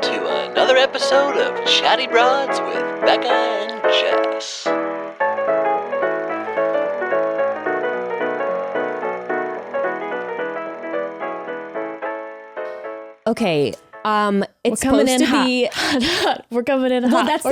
to another episode of Chatty Broads with Bekah and Jess. Okay, it's We're coming supposed in to hot. be. Hot. We're coming in Well, hot.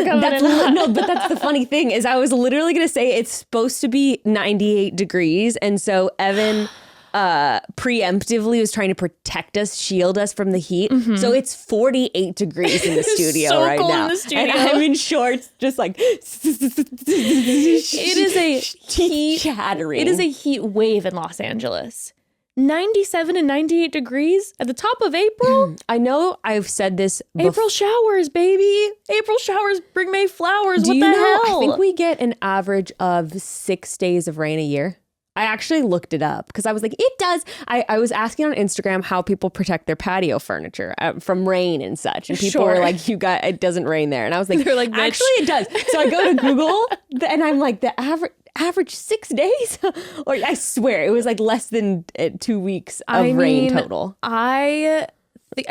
but that's the funny thing is I was literally gonna say it's supposed to be 98 degrees, and so Evan preemptively was trying to protect us, shield us from the heat. So it's 48 degrees in the studio so right cold now, in the studio. and I'm in shorts, just like It is a heat chattering. It is a heat wave in Los Angeles. 97 and 98 degrees at the top of April. I know I've said this before. April showers, baby. April showers bring May flowers. Do what you the know? hell? I think we get an average of 6 days of rain a year. I actually looked it up because I was like, it does. I was asking on Instagram how people protect their patio furniture from rain and such. And people were like, it doesn't rain there. And I was like, They're like, actually it does. So I go to Google and I'm like, the average 6 days? Or I swear it was like less than 2 weeks of rain total. I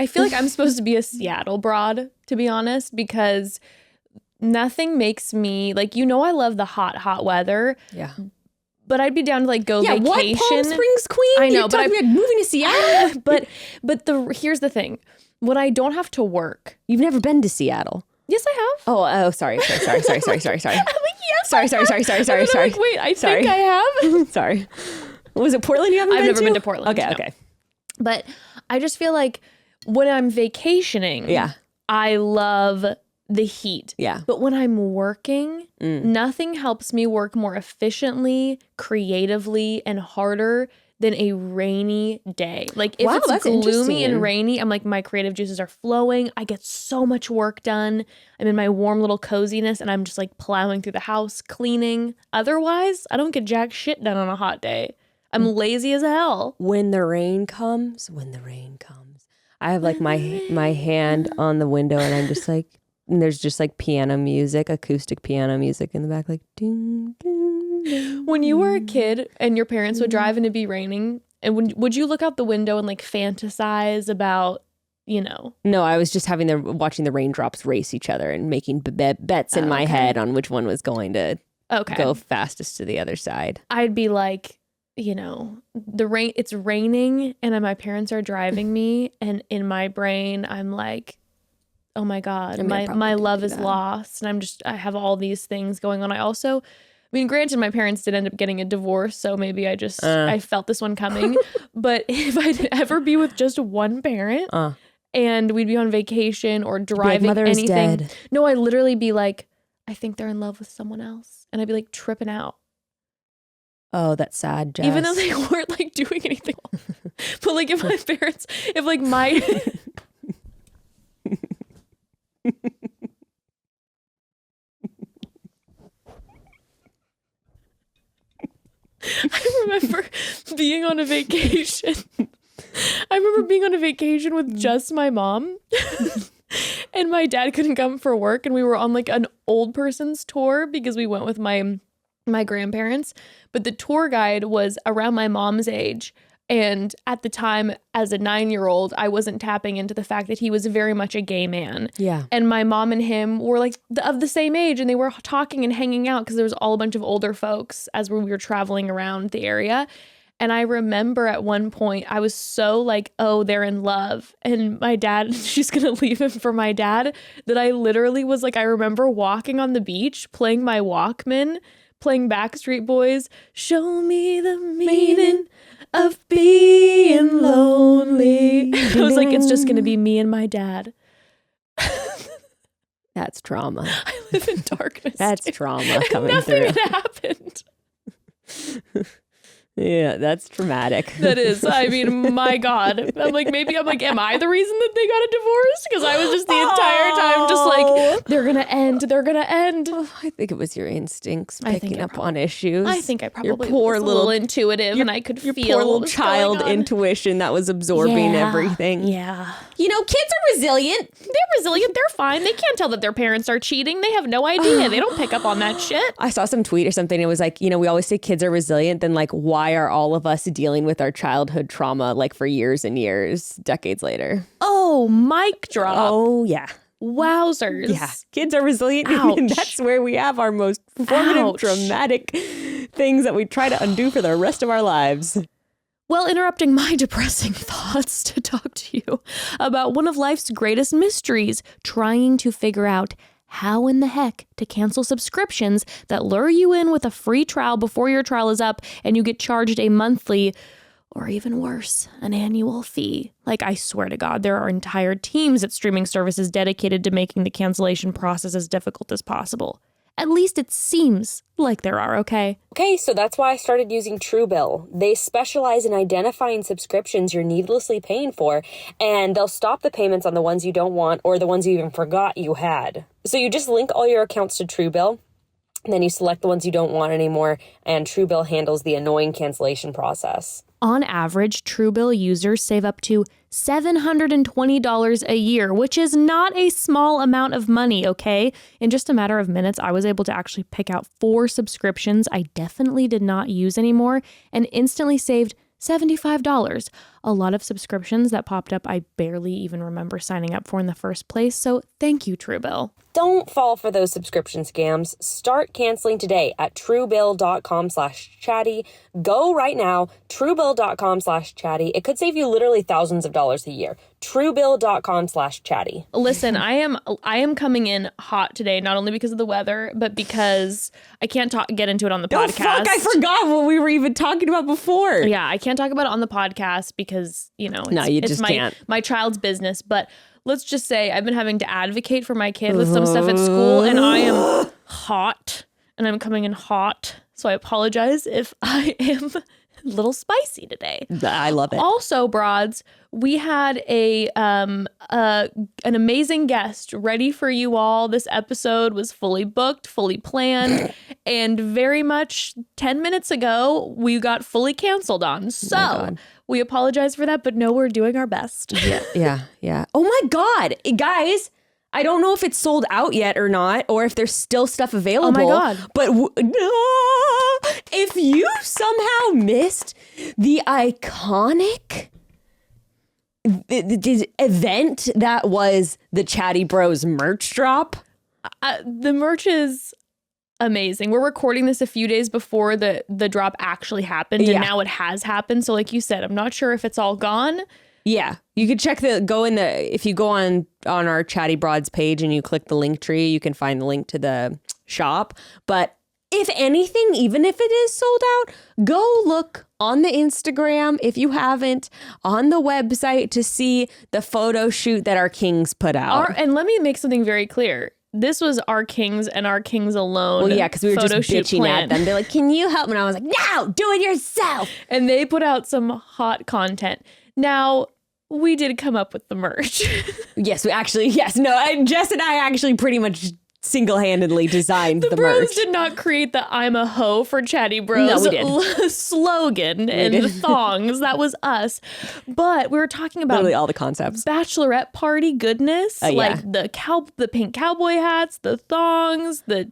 feel like I'm supposed to be a Seattle broad, to be honest, because nothing makes me like, I love the hot weather. Yeah. But I'd be down to like go vacation. What Palm Springs queen? I know, You're talking about moving to Seattle. but here's the thing: when I don't have to work, You've never been to Seattle. yes, I have. Oh, sorry. I'm like, yes, Sorry. I'm like, wait, I think I have. Sorry. Was it Portland you haven't I've been never to? been to Portland. Okay, no. okay. But I just feel like when I'm vacationing, Yeah. I love the heat. Yeah. But when I'm working, nothing helps me work more efficiently, creatively, and harder than a rainy day. Like if Wow, it's that's gloomy interesting. and rainy, I'm like, my creative juices are flowing. I get so much work done. I'm in my warm little coziness and I'm just like plowing through the house, cleaning. Otherwise, I don't get jack shit done on a hot day. I'm lazy as hell. When the rain comes, I have like my hand on the window and I'm just like, and there's just like piano music, acoustic piano music in the back, like ding, ding, ding. When you were a kid and your parents would drive and it'd be raining, and would you look out the window and like fantasize about, No, I was just watching the raindrops race each other and making bets in my head on which one was going to go fastest to the other side. I'd be like, it's raining and my parents are driving me, and in my brain I'm like, oh my God, my love is lost. And I have all these things going on. Granted, my parents did end up getting a divorce, so maybe I felt this one coming. But if I'd ever be with just one parent and we'd be on vacation or driving Mother is anything. dead. No, I'd literally be like, I think they're in love with someone else. And I'd be like tripping out. Oh, that's sad, Jess. Even though they weren't like doing anything. But like if my I remember being on a vacation. With just my mom. And my dad couldn't come for work, and we were on like an old person's tour because we went with my grandparents. But the tour guide was around my mom's age. And at the time, as a 9-year-old, I wasn't tapping into the fact that he was very much a gay man. Yeah. And my mom and him were like of the same age, and they were talking and hanging out because there was all a bunch of older folks as we were traveling around the area. And I remember at one point I was so like, oh, they're in love. And my dad, she's going to leave him for my dad, that I literally was like, I remember walking on the beach, playing my Walkman, playing Backstreet Boys, show me the meaning of being lonely. I was like, it's just going to be me and my dad. That's trauma. I live in darkness. That's trauma coming Nothing through. had happened. Yeah, that's traumatic. That is. I mean, my God. am I the reason that they got a divorce? Because I was just the entire time just like, they're going to end. They're going to end. Oh, I think it was your instincts I think picking I up probably- on issues. I think I probably poor was a little- little intuitive, and I could your feel poor what little was child going on. intuition that was absorbing everything. Yeah. kids are resilient. They're resilient. They're fine. They can't tell that their parents are cheating. They have no idea. They don't pick up on that shit. I saw some tweet or something. It was like, we always say kids are resilient. Then like, why are all of us dealing with our childhood trauma like for years and years, decades later? Oh, mic drop. Oh, yeah. Wowzers. Yeah. Kids are resilient. Ouch. And that's where we have our most formative, Ouch. dramatic things that we try to undo for the rest of our lives. Well, interrupting my depressing thoughts to talk to you about one of life's greatest mysteries, trying to figure out how in the heck to cancel subscriptions that lure you in with a free trial before your trial is up and you get charged a monthly or even worse, an annual fee. Like, I swear to God, there are entire teams at streaming services dedicated to making the cancellation process as difficult as possible. At least it seems like there are, okay? Okay, so that's why I started using Truebill. They specialize in identifying subscriptions you're needlessly paying for, and they'll stop the payments on the ones you don't want or the ones you even forgot you had. So you just link all your accounts to Truebill, and then you select the ones you don't want anymore, and Truebill handles the annoying cancellation process. On average, Truebill users save up to $720 a year, which is not a small amount of money, okay? In just a matter of minutes, I was able to actually pick out 4 subscriptions I definitely did not use anymore and instantly saved $75. A lot of subscriptions that popped up I barely even remember signing up for in the first place, so thank you, Truebill. Don't fall for those subscription scams. Start canceling today at truebill.com/chatty. Go right now, truebill.com/chatty. It could save you literally thousands of dollars a year. Truebill.com/chatty. Listen, I am coming in hot today, not only because of the weather, but because I can't get into it on the podcast. Oh, fuck, I forgot what we were even talking about before. Yeah, I can't talk about it on the podcast because, it's can't. My child's business. But let's just say I've been having to advocate for my kid with some stuff at school, and I am hot, and I'm coming in hot. So I apologize if I am a little spicy today. I love it. Also, broads, we had an amazing guest ready for you all. This episode was fully booked, fully planned, and very much 10 minutes ago, we got fully canceled on. So we apologize for that, but no, we're doing our best. Yeah. Oh my God, guys. I don't know if it's sold out yet or not, or if there's still stuff available. Oh my God. But if you somehow missed the iconic the event that was the Chatty Bros merch drop. The merch is amazing. We're recording this a few days before the drop actually happened, and now it has happened. So like you said, I'm not sure if it's all gone. Yeah, you could if you go on our Chatty Broads page and you click the link tree, you can find the link to the shop. But if anything, even if it is sold out, go look on the Instagram, if you haven't, on the website to see the photo shoot that our kings put out. And let me make something very clear. This was our kings and our kings alone. Well, yeah, because we were just bitching plan. at them. They're like, can you help? And I was like, no, do it yourself. And they put out some hot content. Now, we did come up with the merch. Jess and I actually pretty much single-handedly designed the bros merch. Did not create the "I'm a hoe for Chatty Bros" No, we did. slogan and the thongs. That was us. But we were talking about literally all the concepts. Bachelorette party goodness, like the pink cowboy hats, the thongs, the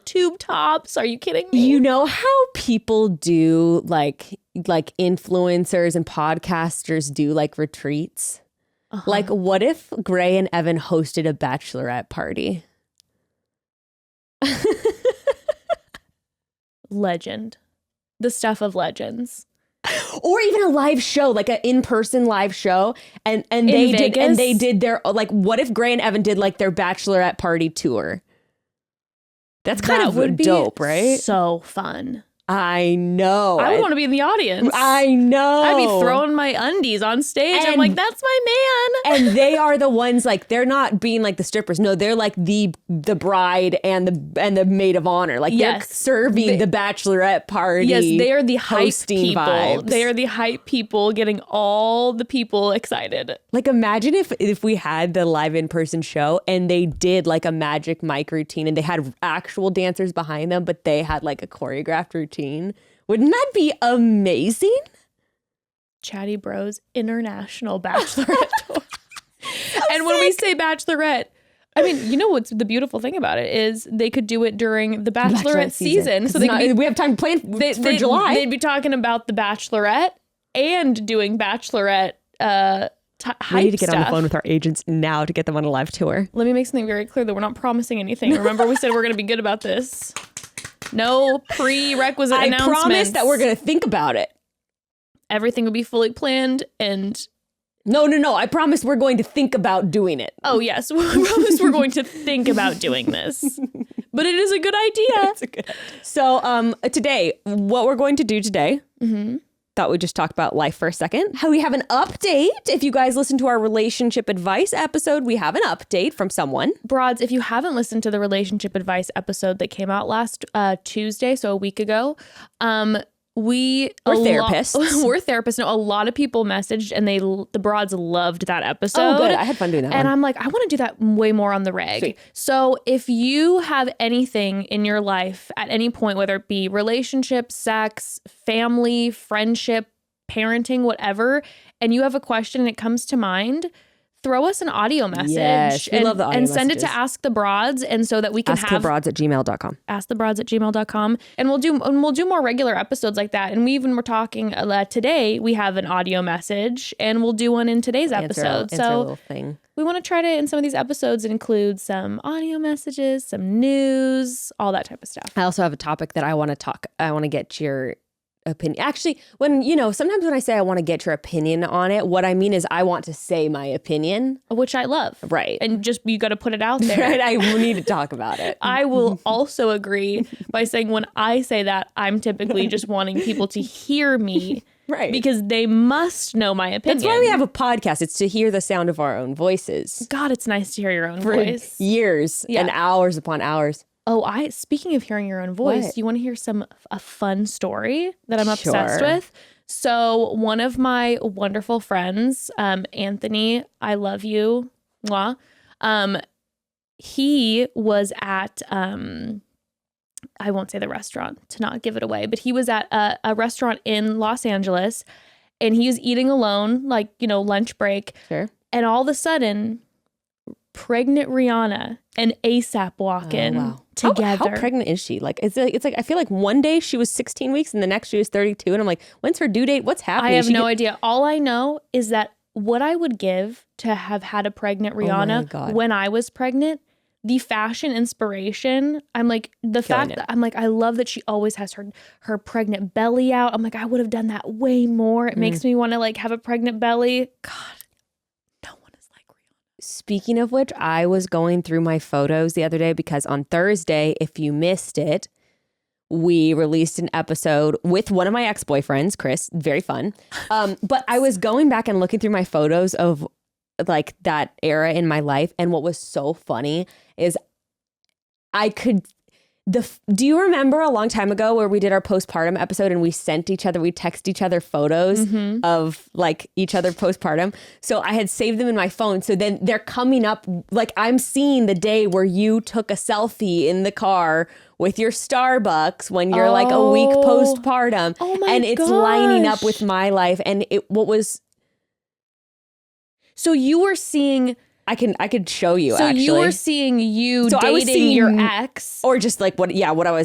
tube tops. Are you kidding me? You know how people do like influencers and podcasters do like retreats? Like, what if Gray and Evan hosted a bachelorette party? Legend. The stuff of legends. Or even a live show, like an in-person live show, and they did their, like, what if Gray and Evan did like their bachelorette party tour? That's kind of dope, right? So fun. I know. I would want to be in the audience. I know. I'd be throwing my undies on stage. I'm like, that's my man. And they are the ones, like, they're not being like the strippers. No, they're like the bride and the maid of honor. Like, they're serving the bachelorette party. Yes, they are the hype people. Vibes. They are the hype people getting all the people excited. Like, imagine if we had the live in-person show and they did like a magic mic routine and they had actual dancers behind them, but they had like a choreographed routine. Wouldn't that be amazing? Chatty Bros International Bachelorette Tour. And when we say bachelorette, I mean, you know what's the beautiful thing about it is they could do it during the bachelorette season. So we have time to plan for July. They'd be talking about the bachelorette and doing bachelorette hype we need to get stuff. on the phone with our agents now to get them on a live tour. Let me make something very clear that we're not promising anything. Remember, we said we're going to be good about this. No prerequisite announcements. I promise that we're going to think about it. Everything will be fully planned and... No. I promise we're going to think about doing it. Oh, yes. I promise we're going to think about doing this. But it is a good idea. It's a good idea. So today, what we're going to do today, thought we'd just talk about life for a second. How we have an update. If you guys listen to our relationship advice episode, we have an update from someone. Broads, if you haven't listened to the relationship advice episode that came out last Tuesday, so a week ago, we're therapists. We're therapists. No, a lot of people messaged and the broads loved that episode. Oh, good. I had fun doing that and one. I'm like, I want to do that way more on the reg. Sweet. So if you have anything in your life at any point, whether it be relationship, sex, family, friendship, parenting, whatever, and you have a question and it comes to mind, throw us an audio message. Yes, we love the audio and send it messages. to Ask the Broads, and so that we can AskTheBroads@gmail.com. AskTheBroads@gmail.com, and we'll do more regular episodes like that. And we even were talking today. We have an audio message, and we'll do one in today's episode. Answer a little thing. We want to try to in some of these episodes include some audio messages, some news, all that type of stuff. I also have a topic that I want to get your opinion. Actually, sometimes when I say I want to get your opinion on it, what I mean is I want to say my opinion. Which I love. Right. And just, you got to put it out there. Right. I need to talk about it. I will also agree by saying when I say that, I'm typically just wanting people to hear me. Right. Because they must know my opinion. That's why we have a podcast. It's to hear the sound of our own voices. God, it's nice to hear your own For voice. years and hours upon hours. Oh, speaking of hearing your own voice, What? you want to hear a fun story that I'm obsessed Sure. with? So one of my wonderful friends, Anthony, I love you. Mwah. He was at, I won't say the restaurant to not give it away, but he was at a restaurant in Los Angeles and he was eating alone, lunch break. Sure. And all of a sudden, pregnant Rihanna and ASAP walk in together. How pregnant is she? It's like I feel like one day she was 16 weeks and the next she was 32, and I'm like, when's her due date? What's happening? I have no idea. All I know is that what I would give to have had a pregnant Rihanna when I was pregnant, the fashion inspiration, I'm like, I love that she always has her pregnant belly out. I'm like, I would have done that way more. It makes me want to have a pregnant belly. God. Speaking of which, I was going through my photos the other day because on Thursday, if you missed it, we released an episode with one of my ex-boyfriends, Chris. Very fun. But I was going back and looking through my photos of that era in my life. And what was so funny is do you remember a long time ago where we did our postpartum episode and we text each other photos of each other postpartum? So I had saved them in my phone. So then they're coming up, I'm seeing the day where you took a selfie in the car with your Starbucks when you're a week postpartum. Oh my and it's gosh. lining up with my life. And So you were seeing... I could show you. So actually. you were seeing I was dating seeing your ex, or just what I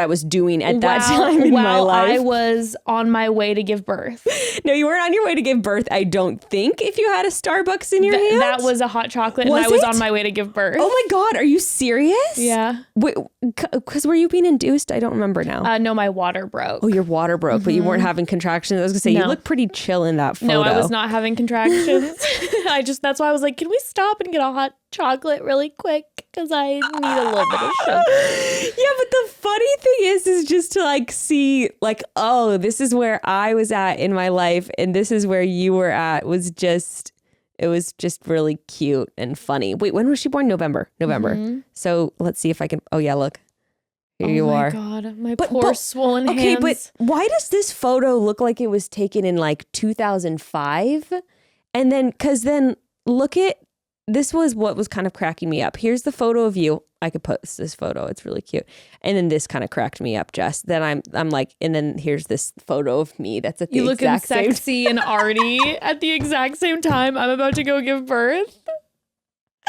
was doing at that time in my life. I was on my way to give birth. No, you weren't on your way to give birth. I don't think. If you had a Starbucks in your hand, That was a hot chocolate, and Was I was it? on my way to give birth. Oh my God, are you serious? Yeah. Because were you being induced? I don't remember now. No, my water broke. Oh, your water broke, but you weren't having contractions. I was gonna say you look pretty chill in that photo. No, I was not having contractions. That's why I was like, can we stop and get a hot chocolate really quick? Because I need a little bit of sugar. Yeah, but the funny thing is just to see oh, this is where I was at in my life and this is where you were at. It was just really cute and funny. Wait, when was she born? November. So let's see if I can. Oh yeah, look. Here you are. Oh my God, my poor swollen hands. Okay, but why does this photo look like it was taken in 2005? And then, because then look at this was what was kind of cracking me up. Here's the photo of you. I could post this photo. It's really cute. And then this kind of cracked me up, Jess. Then I'm like, and then here's this photo of me that's at the You looking exact same sexy and arty at the exact same time I'm about to go give birth.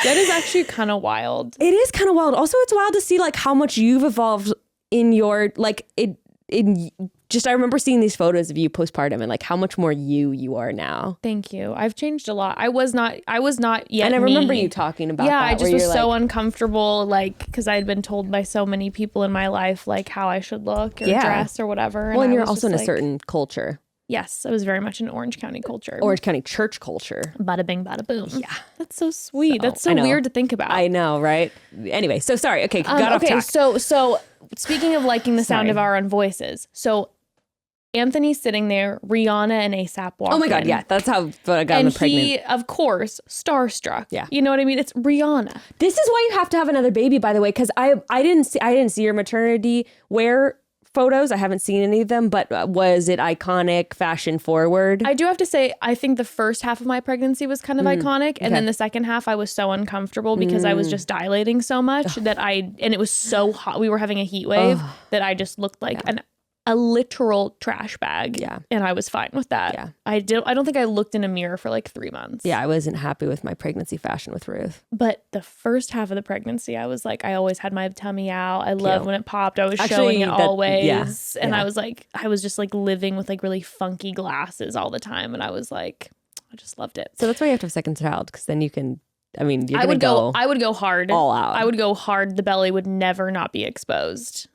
That is actually kind of wild. It is kind of wild. Also, it's wild to see like how much you've evolved in your like it. I remember seeing these photos of you postpartum and like how much more you are now. Thank you. I've changed a lot. I was not yet. And I remember me. you talking about Yeah, that. I just was so uncomfortable, like, because I had been told by so many people in my life, like, how I should look or dress or whatever. Well, and I you're was also just in a like, certain culture. Yes, I was very much in Orange County culture. Orange County church culture. Bada bing, bada boom. Yeah. That's so sweet. So, That's so I know. weird to think about. I know, right? Anyway, so sorry. Okay, got off track. So speaking of liking the sound Sorry. of our own voices, so Anthony's sitting there, Rihanna and ASAP walk Oh my God, in. yeah. That's how I got And him pregnant. he, of course, starstruck. Yeah. You know what I mean? It's Rihanna. This is why you have to have another baby, by the way, because I didn't see your maternity wear photos. I haven't seen any of them, but was it iconic, fashion forward? I do have to say, I think the first half of my pregnancy was kind of iconic. And then the second half, I was so uncomfortable because I was just dilating so much and it was so hot. We were having a heat wave that I just looked like a literal trash bag. Yeah. And I was fine with that. Yeah. I don't think I looked in a mirror for like 3 months. Yeah, I wasn't happy with my pregnancy fashion with Ruth. But the first half of the pregnancy, I was like, I always had my tummy out. I loved when it popped. I was showing it always. And I was just like living with like really funky glasses all the time. And I was like, I just loved it. So that's why you have to have a second child, because then you can, I mean, you're I would go go hard. all out. I would go hard. The belly would never not be exposed.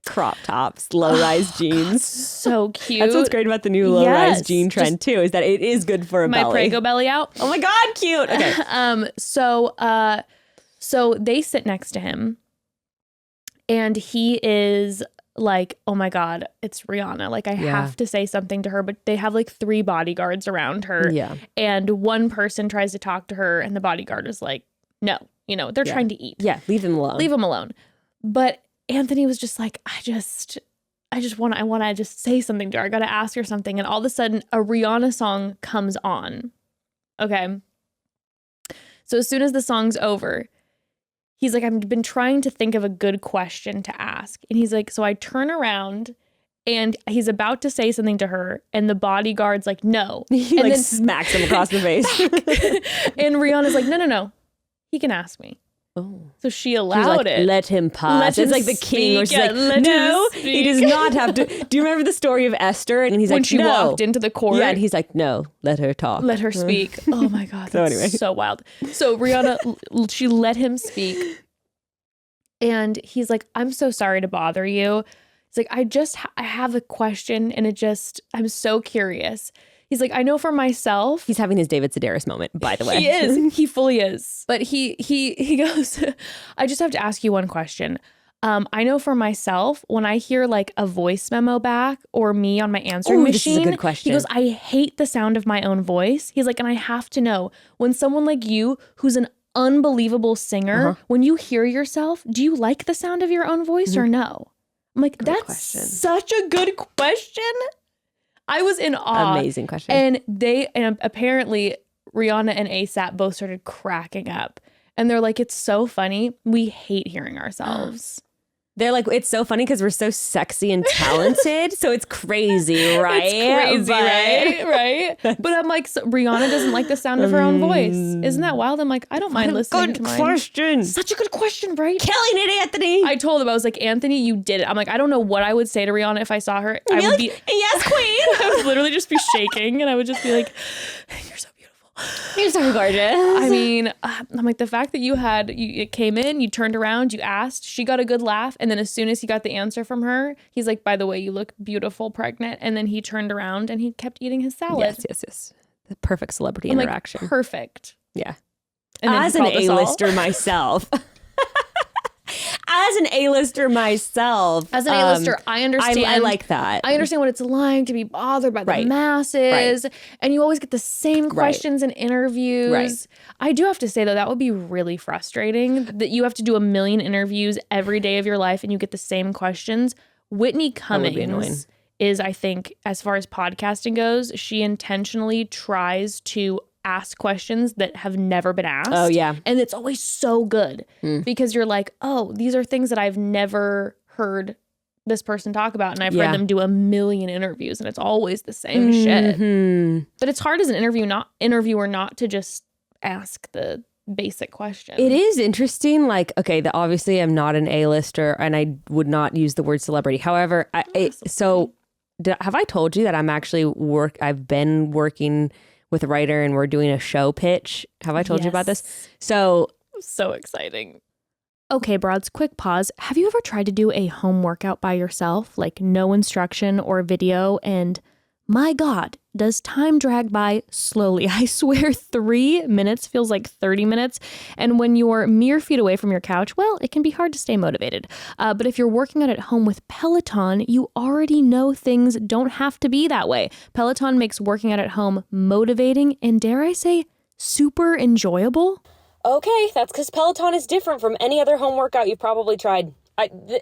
Crop tops, low-rise jeans. So cute. That's what's great about the new low-rise jean trend too, is that it is good for a my belly. Prego belly out. Oh my God, cute. Okay. So they sit next to him and he is like, oh my God, it's Rihanna. Like I have to say something to her, but they have like 3 bodyguards around her. Yeah. And one person tries to talk to her and the bodyguard is like, no, they're trying to eat. Yeah, leave them alone. Leave them alone. But Anthony was just like, I want to just say something to her. I got to ask her something. And all of a sudden a Rihanna song comes on. Okay. So as soon as the song's over, he's like, I've been trying to think of a good question to ask. And he's like, so I turn around and he's about to say something to her. And the bodyguard's like, no. He and like then smacks him across the face. and Rihanna's like, no. He can ask me. Oh. So she She's allowed like, it. let him pass. Let It's him like the king, where she's speak. like, Yeah, let no, him he does speak. not have to. Do you remember the story of Esther? And he's when like, she no. walked into the court. Yeah, and he's like, no, let her talk. Let her speak. Oh my God. So That's anyway. so wild. So Rihanna, she let him speak. And he's like, I'm so sorry to bother you. He's like, I have a question and I'm so curious. He's like, I know for myself. He's having his David Sedaris moment, by the way. He is. He fully is. But he goes, I just have to ask you one question. I know for myself, when I hear like a voice memo back or me on my answering Ooh, this is a machine, good question. he goes, I hate the sound of my own voice. He's like, and I have to know, when someone like you, who's an unbelievable singer, when you hear yourself, do you like the sound of your own voice or no? I'm like, Great that's question. such a good question. I was in awe. Amazing question. And apparently Rihanna and ASAP both started cracking up. And they're like, it's so funny. We hate hearing ourselves. They're like, it's so funny because we're so sexy and talented. So it's crazy, right? It's crazy, right? But I'm like, so Rihanna doesn't like the sound of her own voice. Isn't that wild? I'm like, I don't mind listening to mine. Good question. Such a good question, right? Killing it, Anthony. I told him, I was like, Anthony, you did it. I'm like, I don't know what I would say to Rihanna if I saw her. I would be, yes, queen. I would literally just be shaking and I would just be like, you're so beautiful. You're so gorgeous. I mean, I'm like, the fact that it came in, you turned around, you asked, she got a good laugh. And then as soon as he got the answer from her, he's like, by the way, you look beautiful, pregnant. And then he turned around and he kept eating his salad. Yes. The perfect celebrity I'm interaction. like, perfect. Yeah. And then As he an called us all. A-lister myself. As an A-lister myself. As an A-lister, I understand. I like that. I understand what it's like to be bothered by the masses. Right. And you always get the same questions in interviews. Right. I do have to say, though, that would be really frustrating that you have to do a million interviews every day of your life and you get the same questions. Whitney Cummings is, I think, as far as podcasting goes, she intentionally tries to ask questions that have never been asked. Oh, yeah. And it's always so good because you're like, oh, these are things that I've never heard this person talk about. And I've heard them do a million interviews and it's always the same shit. But it's hard as an interviewer not to just ask the basic question. It is interesting. Like, okay, obviously I'm not an A-lister and I would not use the word celebrity. However, have I told you that I've been working with a writer and we're doing a show pitch? Have I told you about this? So exciting. Okay, broads, quick pause. Have you ever tried to do a home workout by yourself, like no instruction or video, and my God, does time drag by slowly? I swear 3 minutes feels like 30 minutes. And when you're mere feet away from your couch, well, it can be hard to stay motivated. But if you're working out at home with Peloton, you already know things don't have to be that way. Peloton makes working out at home motivating and, dare I say, super enjoyable. Okay, that's because Peloton is different from any other home workout you've probably tried. The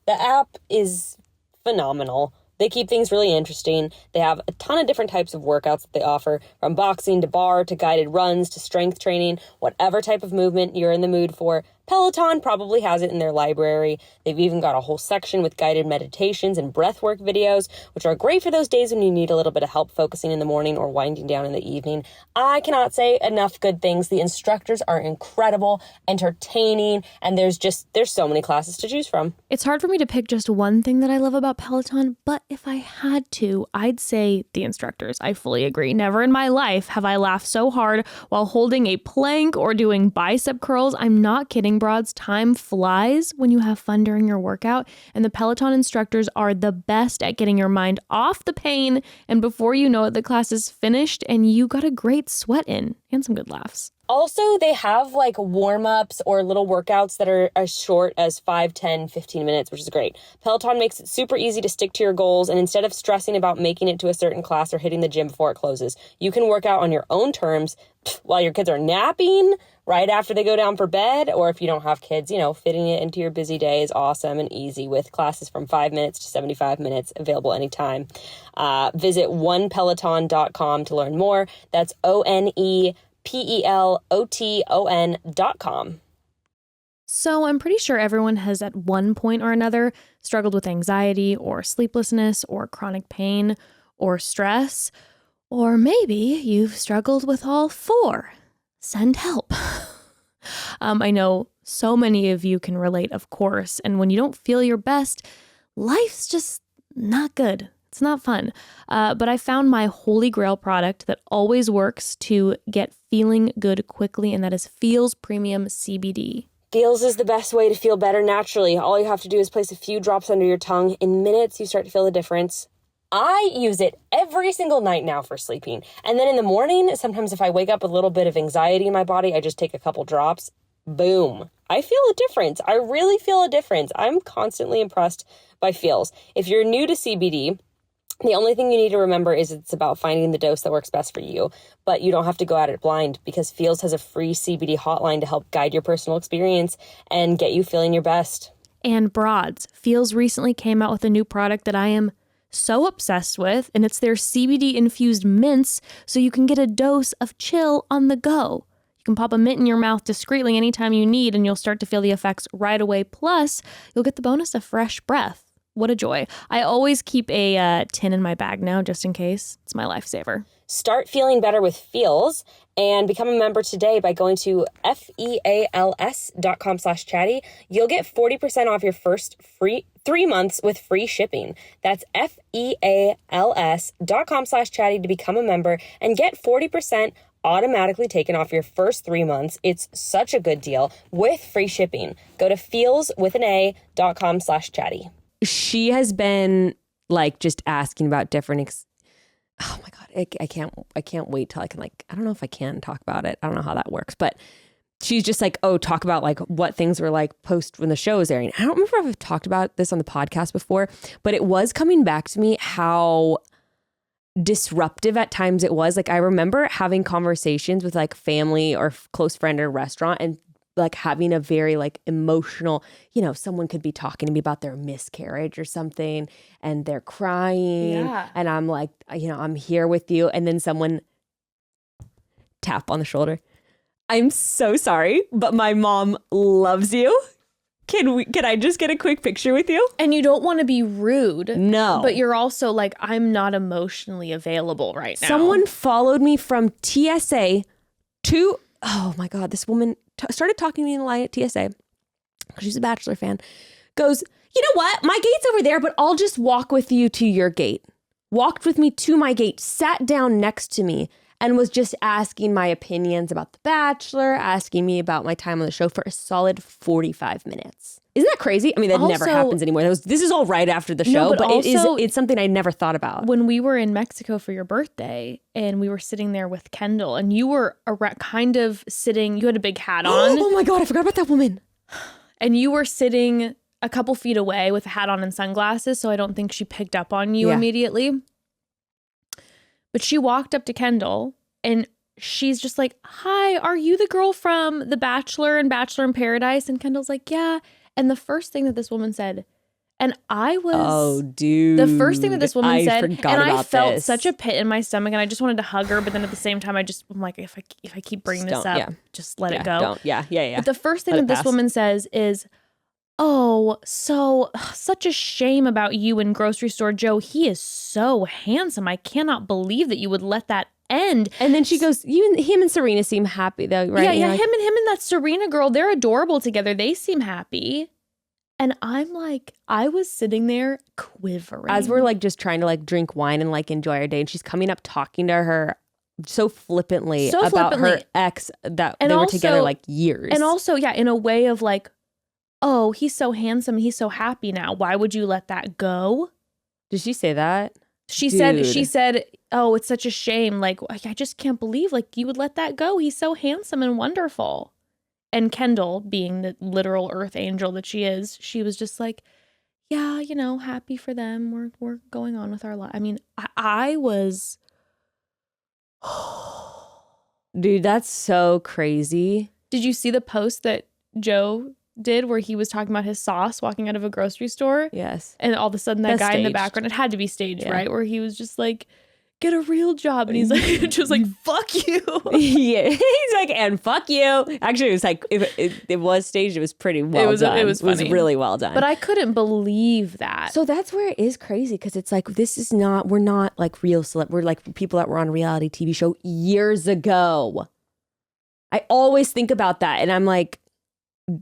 app is phenomenal. They keep things really interesting. They have a ton of different types of workouts that they offer, from boxing to bar to guided runs to strength training, whatever type of movement you're in the mood for. Peloton probably has it in their library. They've even got a whole section with guided meditations and breathwork videos, which are great for those days when you need a little bit of help focusing in the morning or winding down in the evening. I cannot say enough good things. The instructors are incredible, entertaining, and there's so many classes to choose from. It's hard for me to pick just one thing that I love about Peloton, but if I had to, I'd say the instructors. I fully agree. Never in my life have I laughed so hard while holding a plank or doing bicep curls. I'm not kidding, broads. Time flies when you have fun during your workout, and the Peloton instructors are the best at getting your mind off the pain, and before you know it, the class is finished and you got a great sweat in and some good laughs. Also, they have like warm-ups or little workouts that are as short as 5, 10, 15 minutes, which is great. Peloton makes it super easy to stick to your goals, and instead of stressing about making it to a certain class or hitting the gym before it closes, you can work out on your own terms while your kids are napping, right after they go down for bed, or if you don't have kids, fitting it into your busy day is awesome and easy with classes from 5 minutes to 75 minutes available anytime. Visit onepeloton.com to learn more. That's OnePeloton.com. So I'm pretty sure everyone has at one point or another struggled with anxiety or sleeplessness or chronic pain or stress, or maybe you've struggled with all four. Send help. I know so many of you can relate, of course, and when you don't feel your best, life's just not good. It's not fun. But I found my holy grail product that always works to get feeling good quickly, and that is Feels Premium CBD. Feels is the best way to feel better naturally. All you have to do is place a few drops under your tongue. In minutes, you start to feel the difference. I use it every single night now for sleeping. And then in the morning, sometimes if I wake up with a little bit of anxiety in my body, I just take a couple drops. Boom. I feel a difference. I really feel a difference. I'm constantly impressed by Feels. If you're new to CBD, the only thing you need to remember is it's about finding the dose that works best for you, but you don't have to go at it blind because Feels has a free CBD hotline to help guide your personal experience and get you feeling your best. And broads, Feels recently came out with a new product that I am so obsessed with, and it's their CBD-infused mints, so you can get a dose of chill on the go. You can pop a mint in your mouth discreetly anytime you need, and you'll start to feel the effects right away. Plus, you'll get the bonus of fresh breath. What a joy. I always keep a tin in my bag now, just in case. It's my lifesaver. Start feeling better with Feels and become a member today by going to feals.com/chatty. You'll get 40% off your first 3 months with free shipping. That's feals.com/chatty to become a member and get 40% automatically taken off your first 3 months. It's such a good deal with free shipping. Go to feals.com/chatty. She has been like just asking about different oh my God, I can't wait till I can I don't know if I can talk about it. I don't know how that works, but she's just like, oh, talk about what things were like post when the show is airing. I don't remember if I've talked about this on the podcast before, but it was coming back to me how disruptive at times it was. I remember having conversations with family or close friend at a restaurant and having a very emotional, someone could be talking to me about their miscarriage or something and they're crying. Yeah. And I'm I'm here with you. And then someone tap on the shoulder. I'm so sorry, but my mom loves you. Can I just get a quick picture with you? And you don't want to be rude. No. But you're also like, I'm not emotionally available right now. Someone followed me from TSA to, oh my God, this woman started talking to me in the line at TSA. She's a Bachelor fan. Goes, you know what? My gate's over there, but I'll just walk with you to your gate. Walked with me to my gate, sat down next to me, and was just asking my opinions about The Bachelor, asking me about my time on the show for a solid 45 minutes. Isn't that crazy? I mean, that never happens anymore. This is all right after the show, but it's something I never thought about. When we were in Mexico for your birthday and we were sitting there with Kendall and you were kind of sitting, you had a big hat on. Oh my God, I forgot about that woman. And you were sitting a couple feet away with a hat on and sunglasses, so I don't think she picked up on you immediately. But she walked up to Kendall and she's just like, hi, are you the girl from The Bachelor and Bachelor in Paradise? And Kendall's like, yeah. And the first thing that this woman said, and I was, oh, dude, the first thing that this woman said, and I felt this. Such a pit in my stomach, and I just wanted to hug her, but then at the same time, I'm like, if I keep bringing this up, just let it go. Don't. Yeah. But the first thing that this woman says is, oh, so such a shame about you and Grocery Store Joe. He is so handsome. I cannot believe that you would let that end. And then she goes, him and Serena seem happy though, right? Yeah, him and that Serena girl, they're adorable together. They seem happy. And I'm like, I was sitting there quivering. As we're like just trying to like drink wine and like enjoy our day. And she's coming up talking to her so flippantly about her ex that they were together like years. And also, in a way of like, oh, he's so handsome. He's so happy now. Why would you let that go? Did she say that? She said, oh, it's such a shame. Like, I just can't believe like you would let that go. He's so handsome and wonderful. And Kendall, being the literal earth angel that she is, she was just like, yeah, happy for them. We're going on with our life. I mean, I was, dude, that's so crazy. Did you see the post that Joe did where he was talking about his sauce walking out of a grocery store? Yes. And all of a sudden that guy in the background, it had to be staged, right? Where he was just like, get a real job. And he's like, just like, fuck you. Yeah. He's like, and fuck you. Actually, it was like, it was staged. It was pretty well done. It was funny. It was really well done. But I couldn't believe that. So that's where it is crazy because it's like, we're not like real celeb. We're like people that were on a reality TV show years ago. I always think about that. And I'm like,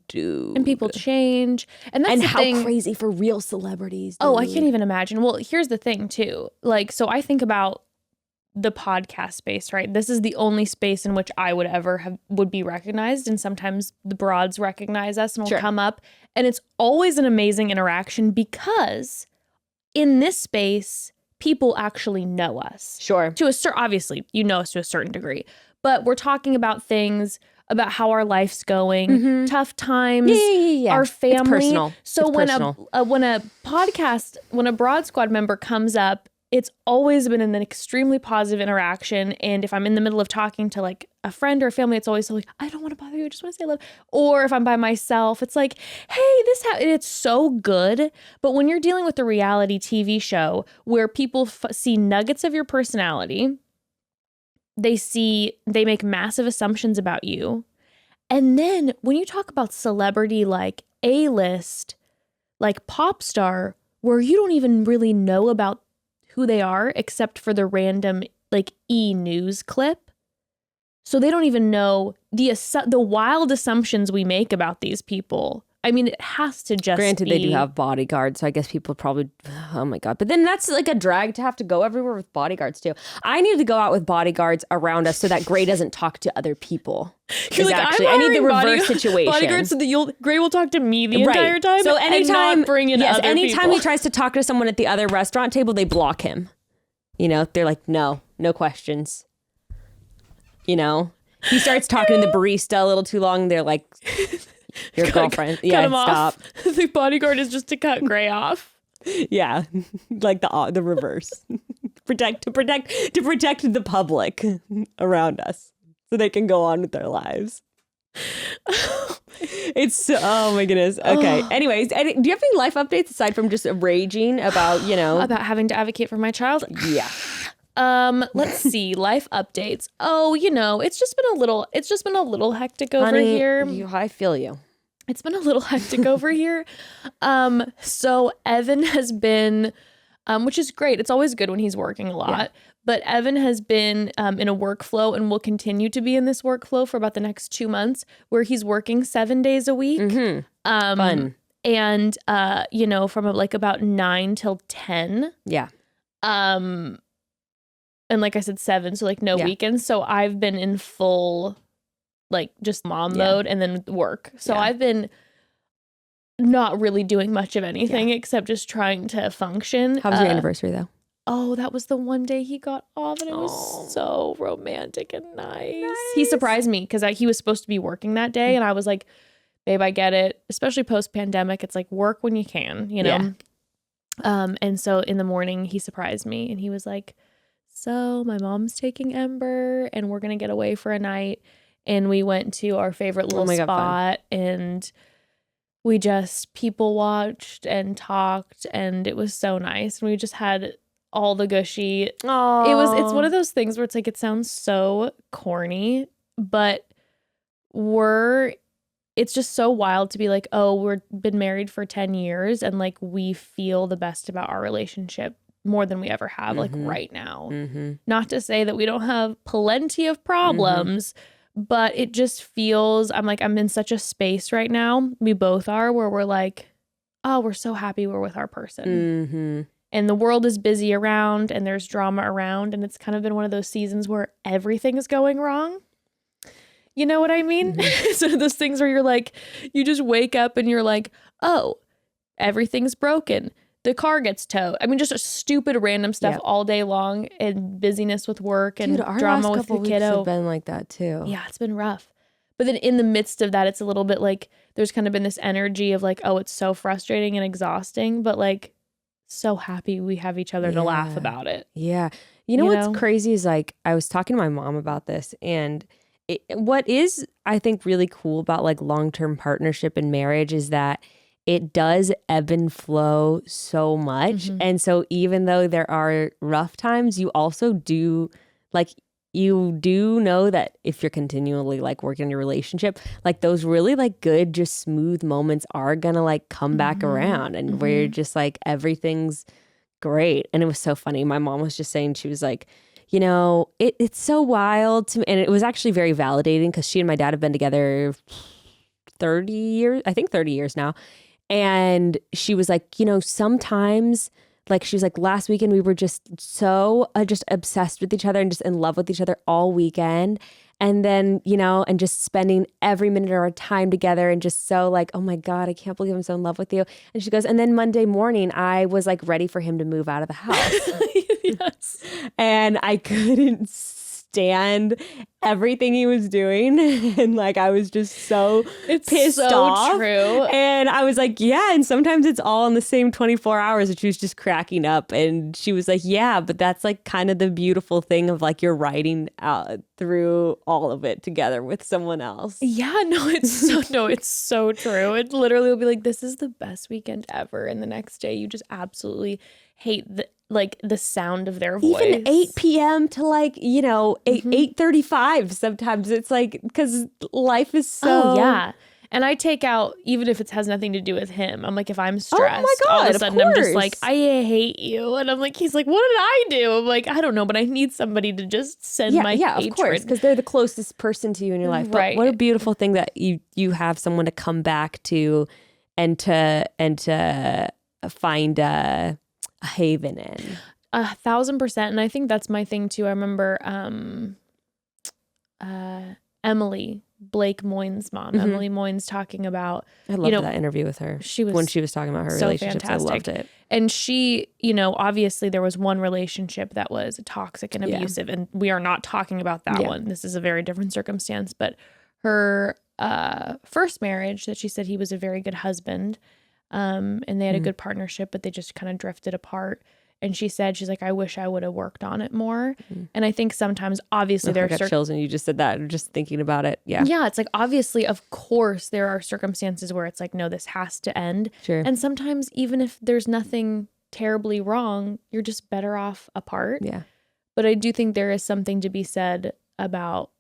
dude. And people change. And that's how crazy for real celebrities. Dude. Oh, I can't even imagine. Well, here's the thing too. Like, so I think about the podcast space, right? This is the only space in which I would be recognized. And sometimes the broads recognize us and will come up. And it's always an amazing interaction because in this space, people actually know us. Sure. Obviously, you know us to a certain degree. But we're talking about things about how our life's going, tough times, our family. It's personal. So when a Broad Squad member comes up, it's always been an extremely positive interaction. And if I'm in the middle of talking to like a friend or a family, it's always like, I don't want to bother you. I just want to say love. Or if I'm by myself, it's like, hey, it's so good. But when you're dealing with a reality TV show where people see nuggets of your personality, they make massive assumptions about you. And then when you talk about celebrity, like A-list, like pop star, where you don't even really know about who they are except for the random like E-news clip. So they don't even know the wild assumptions we make about these people. I mean, it has to just Granted, they do have bodyguards, so I guess people probably, oh my God. But then that's like a drag to have to go everywhere with bodyguards too. I need to go out with bodyguards around us so that Gray doesn't talk to other people. You're like, I need the reverse situation. Bodyguards so that Gray will talk to me the entire time. So anytime, anytime he tries to talk to someone at the other restaurant table, they block him. They're like, no questions. He starts talking to the barista a little too long. They're like, your girlfriend. Cut him stop. Off. The bodyguard is just to cut Gray off. Yeah, like the reverse. to protect the public around us so they can go on with their lives. It's oh my goodness. Okay. Anyways, do you have any life updates aside from just raging about about having to advocate for my child? Yeah. Let's see. Life updates. Oh, it's just been a little hectic over Honey, here. I feel you. It's been a little hectic over here. So Evan has been, which is great. It's always good when he's working a lot. Yeah. But Evan has been in a workflow and will continue to be in this workflow for about the next 2 months, where he's working 7 days a week. Mm-hmm. Fun. And from about 9 till 10. Yeah. And like I said, 7, so no weekends. So I've been in full just mom mode and then work. So I've been not really doing much of anything except just trying to function. How was your anniversary though? Oh, that was the one day he got off, and it was so romantic and nice. He surprised me because he was supposed to be working that day, and I was like, babe, I get it. Especially post-pandemic, it's work when you can, Yeah. And so in the morning, he surprised me, and he was like, so my mom's taking Ember, and we're going to get away for a night. And we went to our favorite little spot, and we just people watched and talked, and it was so nice. And we just had all the gushy. Aww. It's one of those things where it's it sounds so corny, but it's just so wild to be we've been married for 10 years and we feel the best about our relationship more than we ever have right now. Mm-hmm. Not to say that we don't have plenty of problems, but it just feels, I'm in such a space right now. We both are, where we're we're so happy we're with our person. Mm-hmm. And the world is busy around and there's drama around. And it's kind of been one of those seasons where everything is going wrong. You know what I mean? Mm-hmm. So those things where you're you just wake up and you're oh, everything's broken. The car gets towed. I mean, just a stupid random stuff all day long, and busyness with work and drama with the kiddo. Weeks have been like that too. Yeah, it's been rough. But then in the midst of that, it's a little bit there's kind of been this energy of oh, it's so frustrating and exhausting, but so happy we have each other to laugh about it. Yeah. You know what's crazy is I was talking to my mom about this, and what is, I think, really cool about long-term partnership and marriage is that it does ebb and flow so much. Mm-hmm. And so even though there are rough times, you also do you do know that if you're continually working on your relationship, those really good, just smooth moments are gonna come back around, and where you're just everything's great. And it was so funny. My mom was just saying, she was it's so wild to me. And it was actually very validating because she and my dad have been together 30 years now. And she was sometimes she was last weekend we were just so just obsessed with each other and just in love with each other all weekend. And then, and just spending every minute of our time together and just so oh my God, I can't believe I'm so in love with you. And she goes, and then Monday morning, I was ready for him to move out of the house. Yes. And I couldn't stand everything he was doing. And I was just so pissed off. True. And I was yeah. And sometimes it's all in the same 24 hours. And she was just cracking up. And she was yeah, but that's kind of the beautiful thing of you're riding out through all of it together with someone else. Yeah, it's so true. It literally will be this is the best weekend ever. And the next day you just absolutely hate the sound of their voice. Even 8 p.m. to 8:35. Sometimes it's because life is so. Oh yeah. And I take out, even if it has nothing to do with him, I'm if I'm stressed, oh my God, all of a sudden I'm just I hate you. And I'm he's what did I do? I'm I don't know, but I need somebody to just send my hatred. Of course, because they're the closest person to you in your life. Right. But what a beautiful thing that you have someone to come back to and to find a haven in. 1,000%. And I think that's my thing too. I remember Emily, Blake Moynes' mom, Emily Moynes, talking about, I loved that interview with her. When she was talking about her so relationships. Fantastic. I loved it. And she, obviously there was one relationship that was toxic and abusive, and we are not talking about that one. This is a very different circumstance. But her first marriage, that she said he was a very good husband, and they had a good partnership, but they just kind of drifted apart. And she said, she's I wish I would have worked on it more. And I think sometimes, obviously, there I got chills, and you just said that. Just thinking about it. Yeah. Yeah. It's obviously, of course, there are circumstances where it's no, this has to end. Sure. And sometimes, even if there's nothing terribly wrong, you're just better off apart. Yeah. But I do think there is something to be said about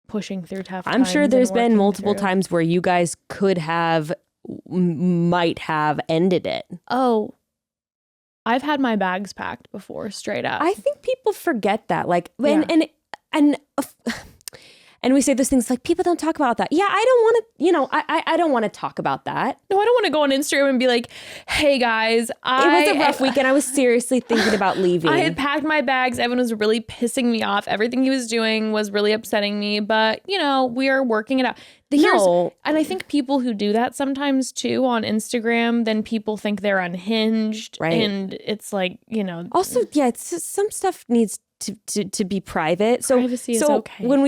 pushing through tough times. I'm sure there's and been working multiple through. times where you guys might have ended it. Oh, I've had my bags packed before, straight up. I think people forget that. Like, and we say those things like, people don't talk about that. Yeah, I don't want to, I don't want to talk about that. No, I don't want to go on Instagram and be like, hey guys, It was a rough weekend. I was seriously thinking about leaving. I had packed my bags. Evan was really pissing me off. Everything he was doing was really upsetting me. But, we are working it out. And I think people who do that sometimes too on Instagram, then people think they're unhinged. Right. And it's like, Also, yeah, it's just, some stuff needs to be private. So privacy is okay. When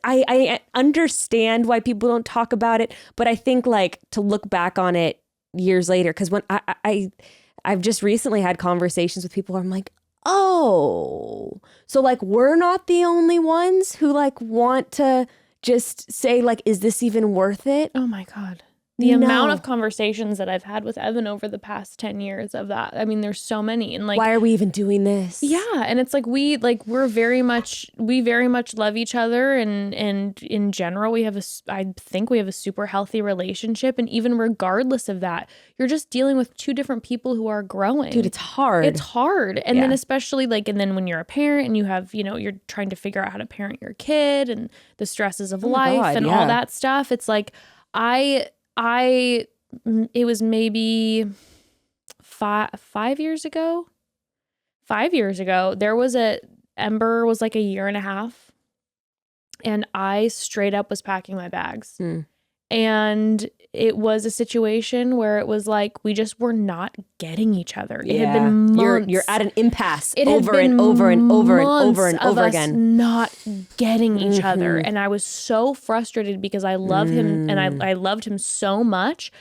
I understand why people don't talk about it, but I think like to look back on it years later, because when I've just recently had conversations with people where I'm like, oh, so like we're not the only ones who like want to just say like, is this even worth it? Oh my God. The amount of conversations that I've had with Evan over the past 10 years of that. I mean, there's so many. And like, why are we even doing this? Yeah. And it's like, we very much love each other. And in general, I think we have a super healthy relationship. And even regardless of that, you're just dealing with two different people who are growing. Dude, it's hard. It's hard. And then especially and then when you're a parent and you have, you're trying to figure out how to parent your kid and the stresses of life and all that stuff. It's like, it was maybe 5 years ago. 5 years ago, Ember was like a year and a half, and I straight up was packing my bags. And it was a situation where it was like we just were not getting each other. It had been months. You're at an impasse It over had been and over and over and over and months of over us again. not getting each other. And I was so frustrated because I love him and I loved him so much.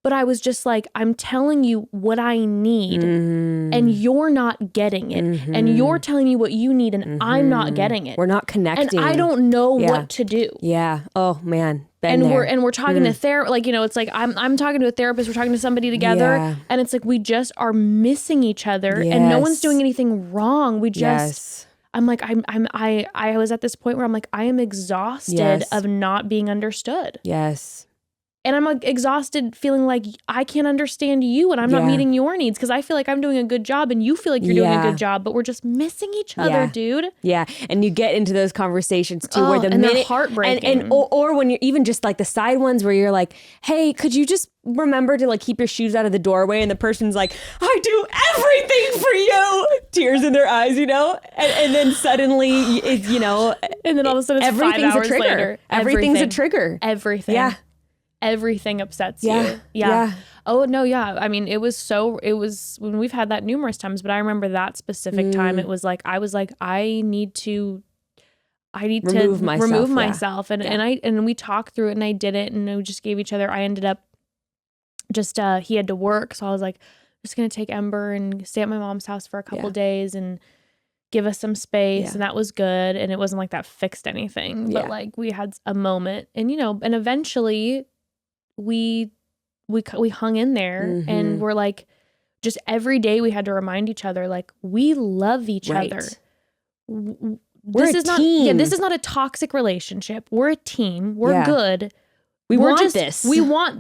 But I was just like, I'm telling you what I need and you're not getting it. And you're telling me what you need and I'm not getting it. We're not connecting. And I don't know what to do. Yeah. Oh man. We're talking to therapist, it's like I'm talking to a therapist, we're talking to somebody together, and it's like we just are missing each other and no one's doing anything wrong. We just I'm like I was at this point where I'm like I am exhausted of not being understood. Yes. And I'm exhausted feeling like I can't understand you and I'm not meeting your needs because I feel like I'm doing a good job and you feel like you're doing a good job, but we're just missing each other, dude. Yeah. And you get into those conversations too where they're heartbreaking. Or when you're even just like the side ones where you're like, hey, could you just remember to like keep your shoes out of the doorway? And the person's like, I do everything for you. Tears in their eyes, and then suddenly, and then all of a sudden it's 5 hours later. Everything's a trigger. Everything. Yeah. Everything upsets you. Yeah. Oh, no, yeah. I mean, it was when we've had that numerous times, but I remember that specific time, it was like, I need to remove myself. And we talked through it and I did it and we just gave each other, I ended up just, he had to work. So I was like, I'm just going to take Ember and stay at my mom's house for a couple days and give us some space. And that was good. And it wasn't like that fixed anything, but like we had a moment and, and eventually we hung in there and we're like, just every day we had to remind each other, like, we love each other. This is not a toxic relationship. We're a team. We're good. We want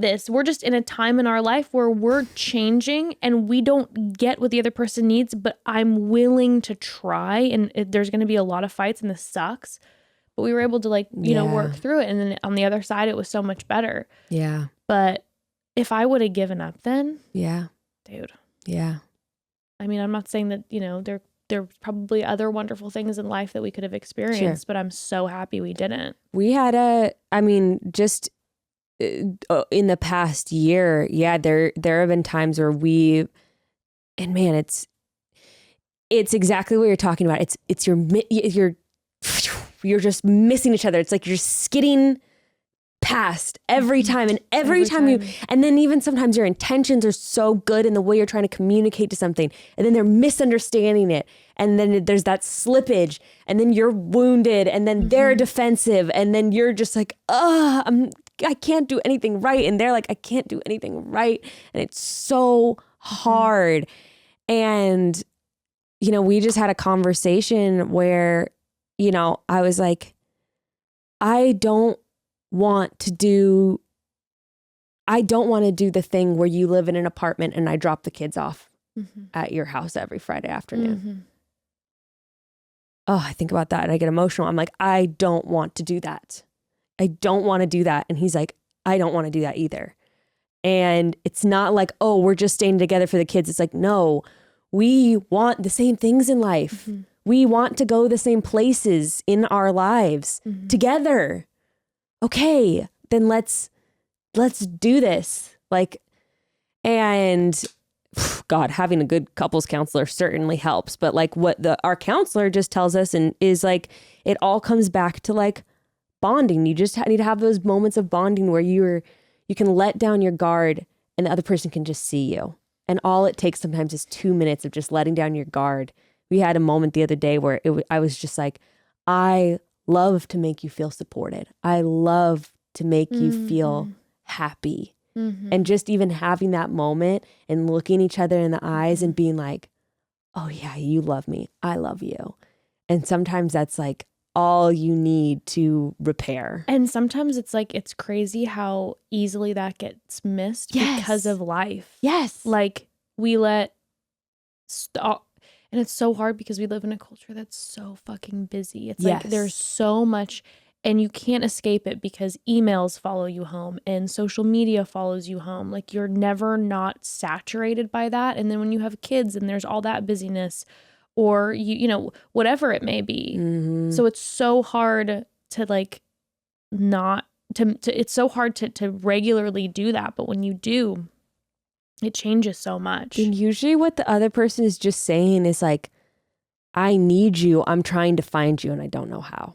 this. We're just in a time in our life where we're changing and we don't get what the other person needs, but I'm willing to try. And there's going to be a lot of fights and this sucks. But we were able to work through it. And then on the other side, it was so much better. Yeah. But if I would have given up then. Yeah. Dude. Yeah. I mean, I'm not saying that, there are probably other wonderful things in life that we could have experienced, but I'm so happy we didn't. We had just in the past year, there have been times where it's exactly what you're talking about. You're just missing each other. It's like you're skidding past every time and every time and then even sometimes your intentions are so good in the way you're trying to communicate to something and then they're misunderstanding it and then there's that slippage and then you're wounded and then they're defensive and then you're just like, I can't do anything right. And they're like, I can't do anything right. And it's so hard. And we just had a conversation where, I was like, I don't want to do the thing where you live in an apartment and I drop the kids off at your house every Friday afternoon. Oh, I think about that and I get emotional. I'm like, I don't want to do that. I don't want to do that. And he's like, I don't want to do that either. And it's not like, oh, we're just staying together for the kids. It's like, no, we want the same things in life. We want to go the same places in our lives together. Okay, then let's do this. Like, and God, having a good couples counselor certainly helps. But like what our counselor just tells us and is like, it all comes back to like bonding. You just need to have those moments of bonding where you can let down your guard and the other person can just see you. And all it takes sometimes is 2 minutes of just letting down your guard. We had a moment the other day where I was just like, I love to make you feel supported. I love to make you feel happy. And just even having that moment and looking each other in the eyes and being like, oh yeah, you love me. I love you. And sometimes that's like all you need to repair. And sometimes it's like, it's crazy how easily that gets missed because of life. Yes. Like we let stop. And it's so hard because we live in a culture that's so fucking busy. It's like there's so much and you can't escape it because emails follow you home and social media follows you home. Like you're never not saturated by that. And then when you have kids and there's all that busyness or you know, whatever it may be. So it's so hard to like not to it's so hard to regularly do that. But when you do, it changes so much. And usually what the other person is just saying is like, I need you. I'm trying to find you and I don't know how.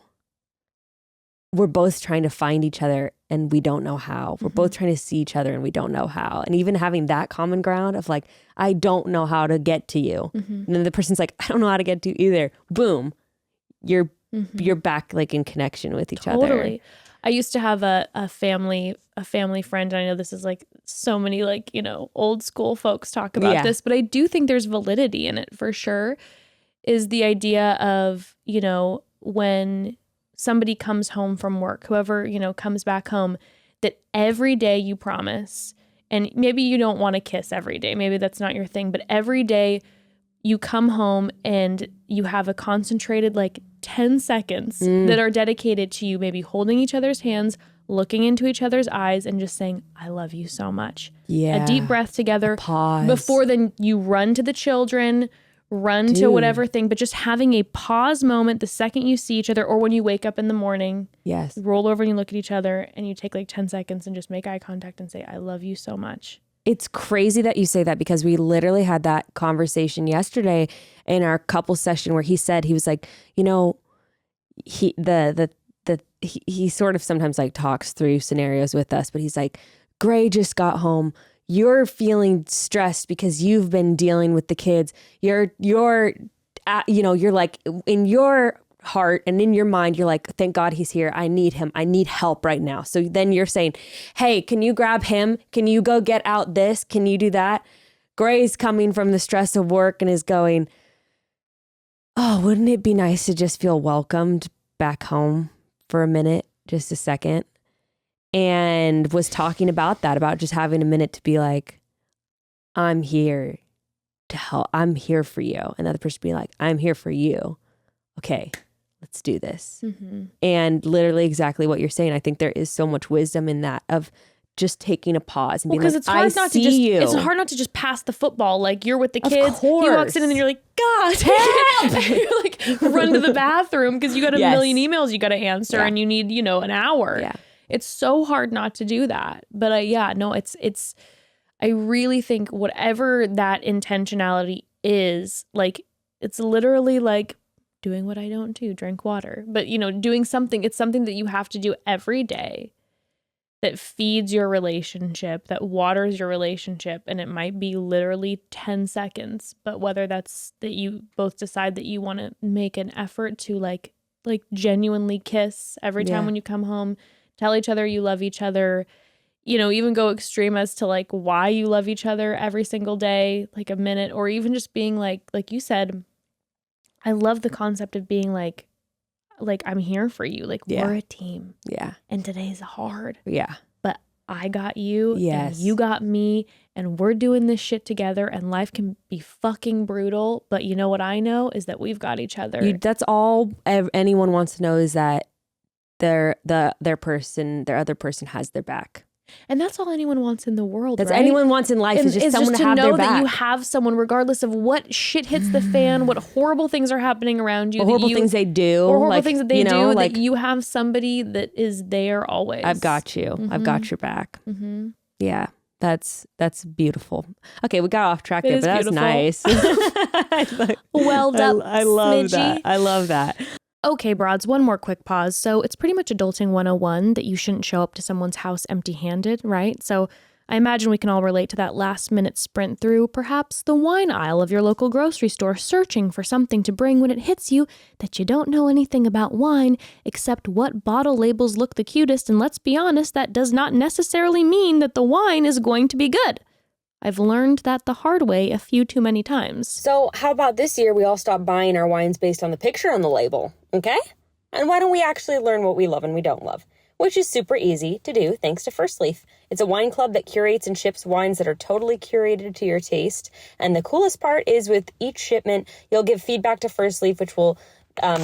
We're both trying to find each other and we don't know how. We're both trying to see each other and we don't know how. And even having that common ground of like, I don't know how to get to you. And then the person's like, I don't know how to get to you either. Boom. You're back like in connection with each other. Totally. I used to have a family friend. And I know this is like so many like, you know, old school folks talk about this, but I do think there's validity in it for sure. Is the idea of, you know, when somebody comes home from work, whoever, you know, comes back home, that every day you promise, and maybe you don't want to kiss every day, maybe that's not your thing, but every day you come home and you have a concentrated like 10 seconds that are dedicated to you maybe holding each other's hands, looking into each other's eyes and just saying, I love you so much. A deep breath together. Pause. Before then you run to the children, run to whatever thing, but just having a pause moment the second you see each other or when you wake up in the morning. Yes. You roll over and you look at each other and you take like 10 seconds and just make eye contact and say, I love you so much. It's crazy that you say that because we literally had that conversation yesterday in our couple session where he said, he was like, you know, he sort of sometimes like talks through scenarios with us, but he's like, Gray just got home. You're feeling stressed because you've been dealing with the kids. You're like in your heart and in your mind, you're like, thank God he's here. I need him. I need help right now. So then you're saying, hey, can you grab him? Can you go get out this? Can you do that? Gray's coming from the stress of work and is going, oh, wouldn't it be nice to just feel welcomed back home for a minute, just a second? And was talking about that, about just having a minute to be like, I'm here to help. I'm here for you. Another person be like, I'm here for you. Okay, let's do this. And literally exactly what you're saying. I think there is so much wisdom in that of just taking a pause and being like, it's hard not to just you. It's hard not to just pass the football. Like you're with the Of kids. course. He walks in and then you're like, God, help! You're like run to the bathroom because you got a million emails you got to answer and you need, you know, an hour. Yeah. It's so hard not to do that. But it's I really think whatever that intentionality is, like it's literally like doing what I don't do, drink water. But you know, doing something, it's something that you have to do every day that feeds your relationship, that waters your relationship. And it might be literally 10 seconds, but whether that's that you both decide that you want to make an effort to like genuinely kiss every time when you come home, tell each other you love each other, you know, even go extreme as to like why you love each other every single day, like a minute, or even just being like you said, I love the concept of being like I'm here for you. Like we're a team. Yeah. And today's hard. Yeah. But I got you Yes. and you got me and we're doing this shit together and life can be fucking brutal. But you know what I know is that we've got each other. That's all anyone wants to know is that their other person has their back. And that's all anyone wants in the world, That's right? anyone wants in life is just someone to have know their that back. you have someone regardless of what shit hits the fan, what horrible things are happening around you. Or horrible things they do. Or horrible things that they do, like, that you have somebody that is there always. I've got you. I've got your back. Mm-hmm. Yeah. That's beautiful. Okay, we got off track It there, is but that's beautiful. nice. Well done. I love Smidgey. that. I love that. Okay, broads, one more quick pause. So it's pretty much adulting 101 that you shouldn't show up to someone's house empty-handed, right? So I imagine we can all relate to that last-minute sprint through perhaps the wine aisle of your local grocery store, searching for something to bring when it hits you that you don't know anything about wine except what bottle labels look the cutest, and let's be honest, that does not necessarily mean that the wine is going to be good. I've learned that the hard way a few too many times. So how about this year we all stop buying our wines based on the picture on the label, okay? And why don't we actually learn what we love and we don't love? Which is super easy to do thanks to First Leaf. It's a wine club that curates and ships wines that are totally curated to your taste. And the coolest part is with each shipment, you'll give feedback to First Leaf, which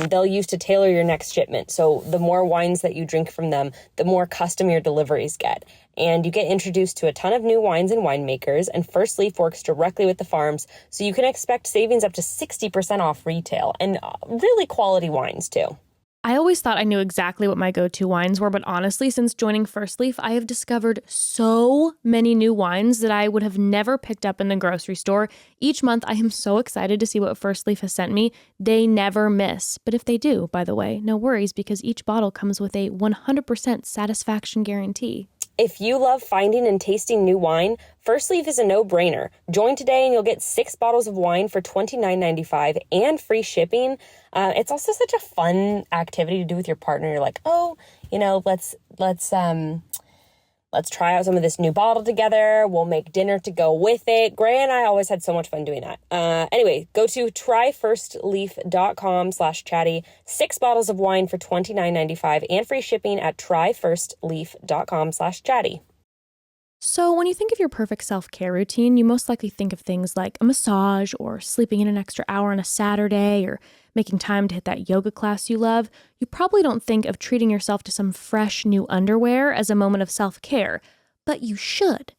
they'll use to tailor your next shipment. So the more wines that you drink from them, the more custom your deliveries get. And you get introduced to a ton of new wines and winemakers, and First Leaf works directly with the farms, so you can expect savings up to 60% off retail, and really quality wines too. I always thought I knew exactly what my go-to wines were, but honestly, since joining First Leaf, I have discovered so many new wines that I would have never picked up in the grocery store. Each month, I am so excited to see what First Leaf has sent me. They never miss. But if they do, by the way, no worries, because each bottle comes with a 100% satisfaction guarantee. If you love finding and tasting new wine, First Leaf is a no-brainer. Join today and you'll get 6 bottles of wine for $29.95 and free shipping. It's also such a fun activity to do with your partner. You're like, oh, let's try out some of this new bottle together. We'll make dinner to go with it. Gray and I always had so much fun doing that. Anyway, go to tryfirstleaf.com/chatty. 6 bottles of wine for $29.95 and free shipping at tryfirstleaf.com/chatty. So when you think of your perfect self-care routine, you most likely think of things like a massage or sleeping in an extra hour on a Saturday or making time to hit that yoga class you love. You probably don't think of treating yourself to some fresh new underwear as a moment of self-care, but you should.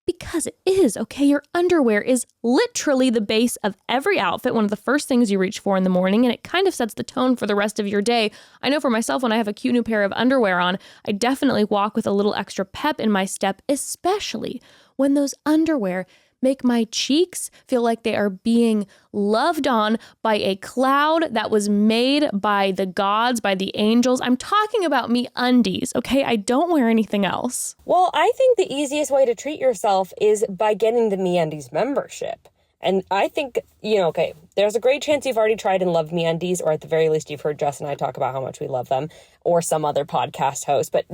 Because it is, okay? Your underwear is literally the base of every outfit, one of the first things you reach for in the morning, and it kind of sets the tone for the rest of your day. I know for myself, when I have a cute new pair of underwear on, I definitely walk with a little extra pep in my step, especially when those underwear make my cheeks feel like they are being loved on by a cloud that was made by the gods, by the angels. I'm talking about MeUndies, okay? I don't wear anything else. Well, I think the easiest way to treat yourself is by getting the MeUndies membership. And I think, okay, there's a great chance you've already tried and loved MeUndies, or at the very least you've heard Jess and I talk about how much we love them, or some other podcast host. But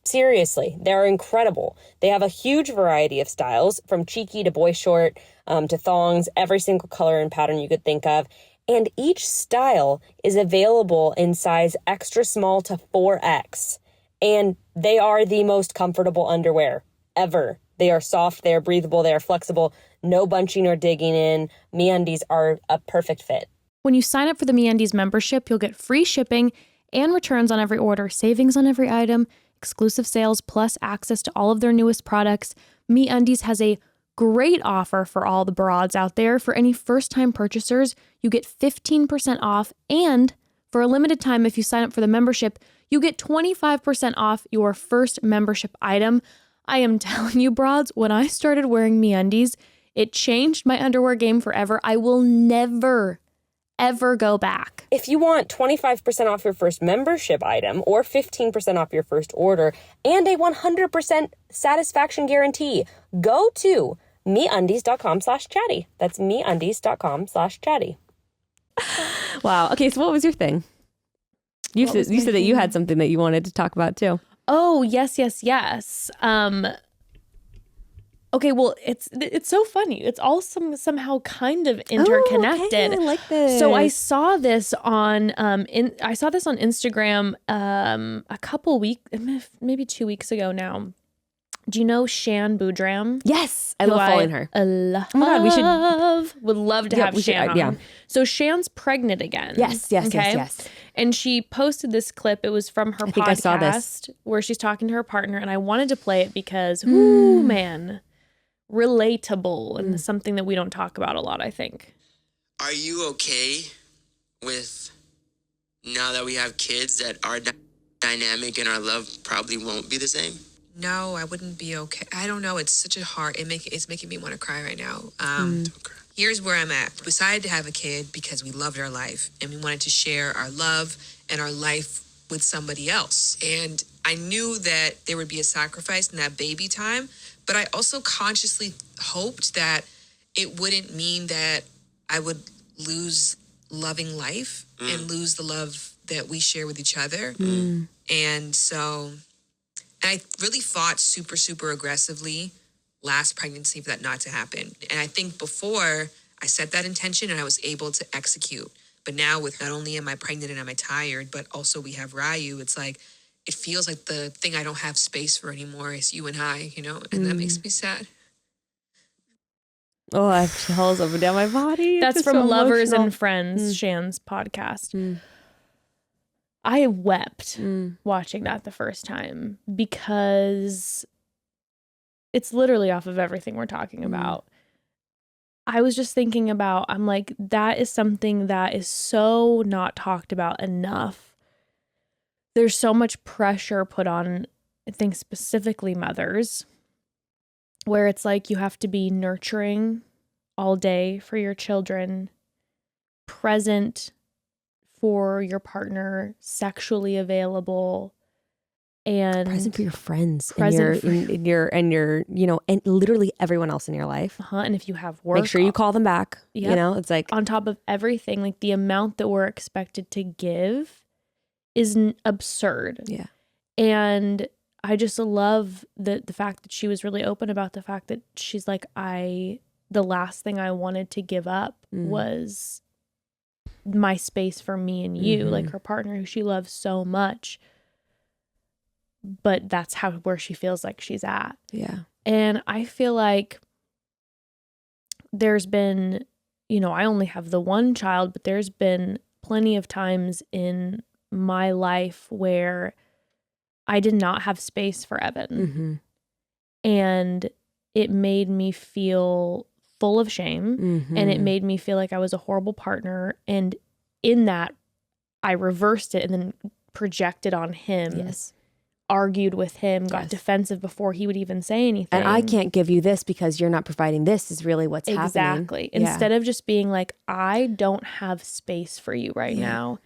seriously, they're incredible. They have a huge variety of styles, from cheeky to boy short, to thongs, every single color and pattern you could think of. And each style is available in size extra small to 4X. And they are the most comfortable underwear ever. They are soft, they are breathable, they are flexible, no bunching or digging in. MeUndies are a perfect fit. When you sign up for the MeUndies membership, you'll get free shipping and returns on every order, savings on every item, exclusive sales, plus access to all of their newest products. MeUndies has a great offer for all the broads out there. For any first-time purchasers, you get 15% off, and for a limited time, if you sign up for the membership, you get 25% off your first membership item. I am telling you, broads, when I started wearing MeUndies, it changed my underwear game forever. I will never, ever go back. If you want 25% off your first membership item or 15% off your first order and a 100% satisfaction guarantee, go to MeUndies.com/chatty. That's MeUndies.com/chatty. Wow. Okay, so what was your thing? You said that you had something that you wanted to talk about too. Oh, yes. Okay, well, it's so funny. It's all somehow kind of interconnected. Oh, okay. I like this. So I saw this on Instagram a couple weeks, maybe 2 weeks ago now. Do you know Shan Boudram? Yes, I love following her. Oh my God, we should- would love to have Shan on. yeah. So Shan's pregnant again. Yes. And she posted this clip. It was from her I think I saw this. podcast where she's talking to her partner, and I wanted to play it because, ooh, man, relatable and something that we don't talk about a lot, I think. Are you okay with, now that we have kids, that our dynamic and our love probably won't be the same? No, I wouldn't be okay. I don't know. It's such a hard. It's making me want to cry right now. Here's where I'm at. We decided to have a kid because we loved our life and we wanted to share our love and our life with somebody else. And I knew that there would be a sacrifice in that baby time, but I also consciously hoped that it wouldn't mean that I would lose loving life and lose the love that we share with each other. And so I really fought super, super aggressively last pregnancy for that not to happen. And I think before I set that intention and I was able to execute. But now with not only am I pregnant and am I tired, but also we have Ryu, it's like, it feels like the thing I don't have space for anymore is you and I, and that makes me sad. Oh, I have chills up and down my body. That's It's from so Lovers emotional. and Friends, Shan's podcast. I wept watching that the first time because it's literally off of everything we're talking about. I was just thinking about, I'm like, that is something that is so not talked about enough. There's so much pressure put on, I think specifically mothers, where it's like you have to be nurturing all day for your children, present for your partner, sexually available, and Present for your friends Present and your and literally everyone else in your life. and if you have work, Make sure you call them back. Yep. It's like on top of everything, like the amount that we're expected to give is absurd. Yeah. And I just love the fact that she was really open about the fact that she's like, the last thing I wanted to give up was my space for me and you, like her partner who she loves so much. But that's where she feels like she's at. Yeah. And I feel like there's been, I only have the one child, but there's been plenty of times in my life where I did not have space for Evan. And it made me feel full of shame and it made me feel like I was a horrible partner. And in that, I reversed it and then projected on him. Yes. Argued with him, got defensive before he would even say anything. And I can't give you this because you're not providing this is really what's happening. Exactly. Instead of just being like, I don't have space for you right now.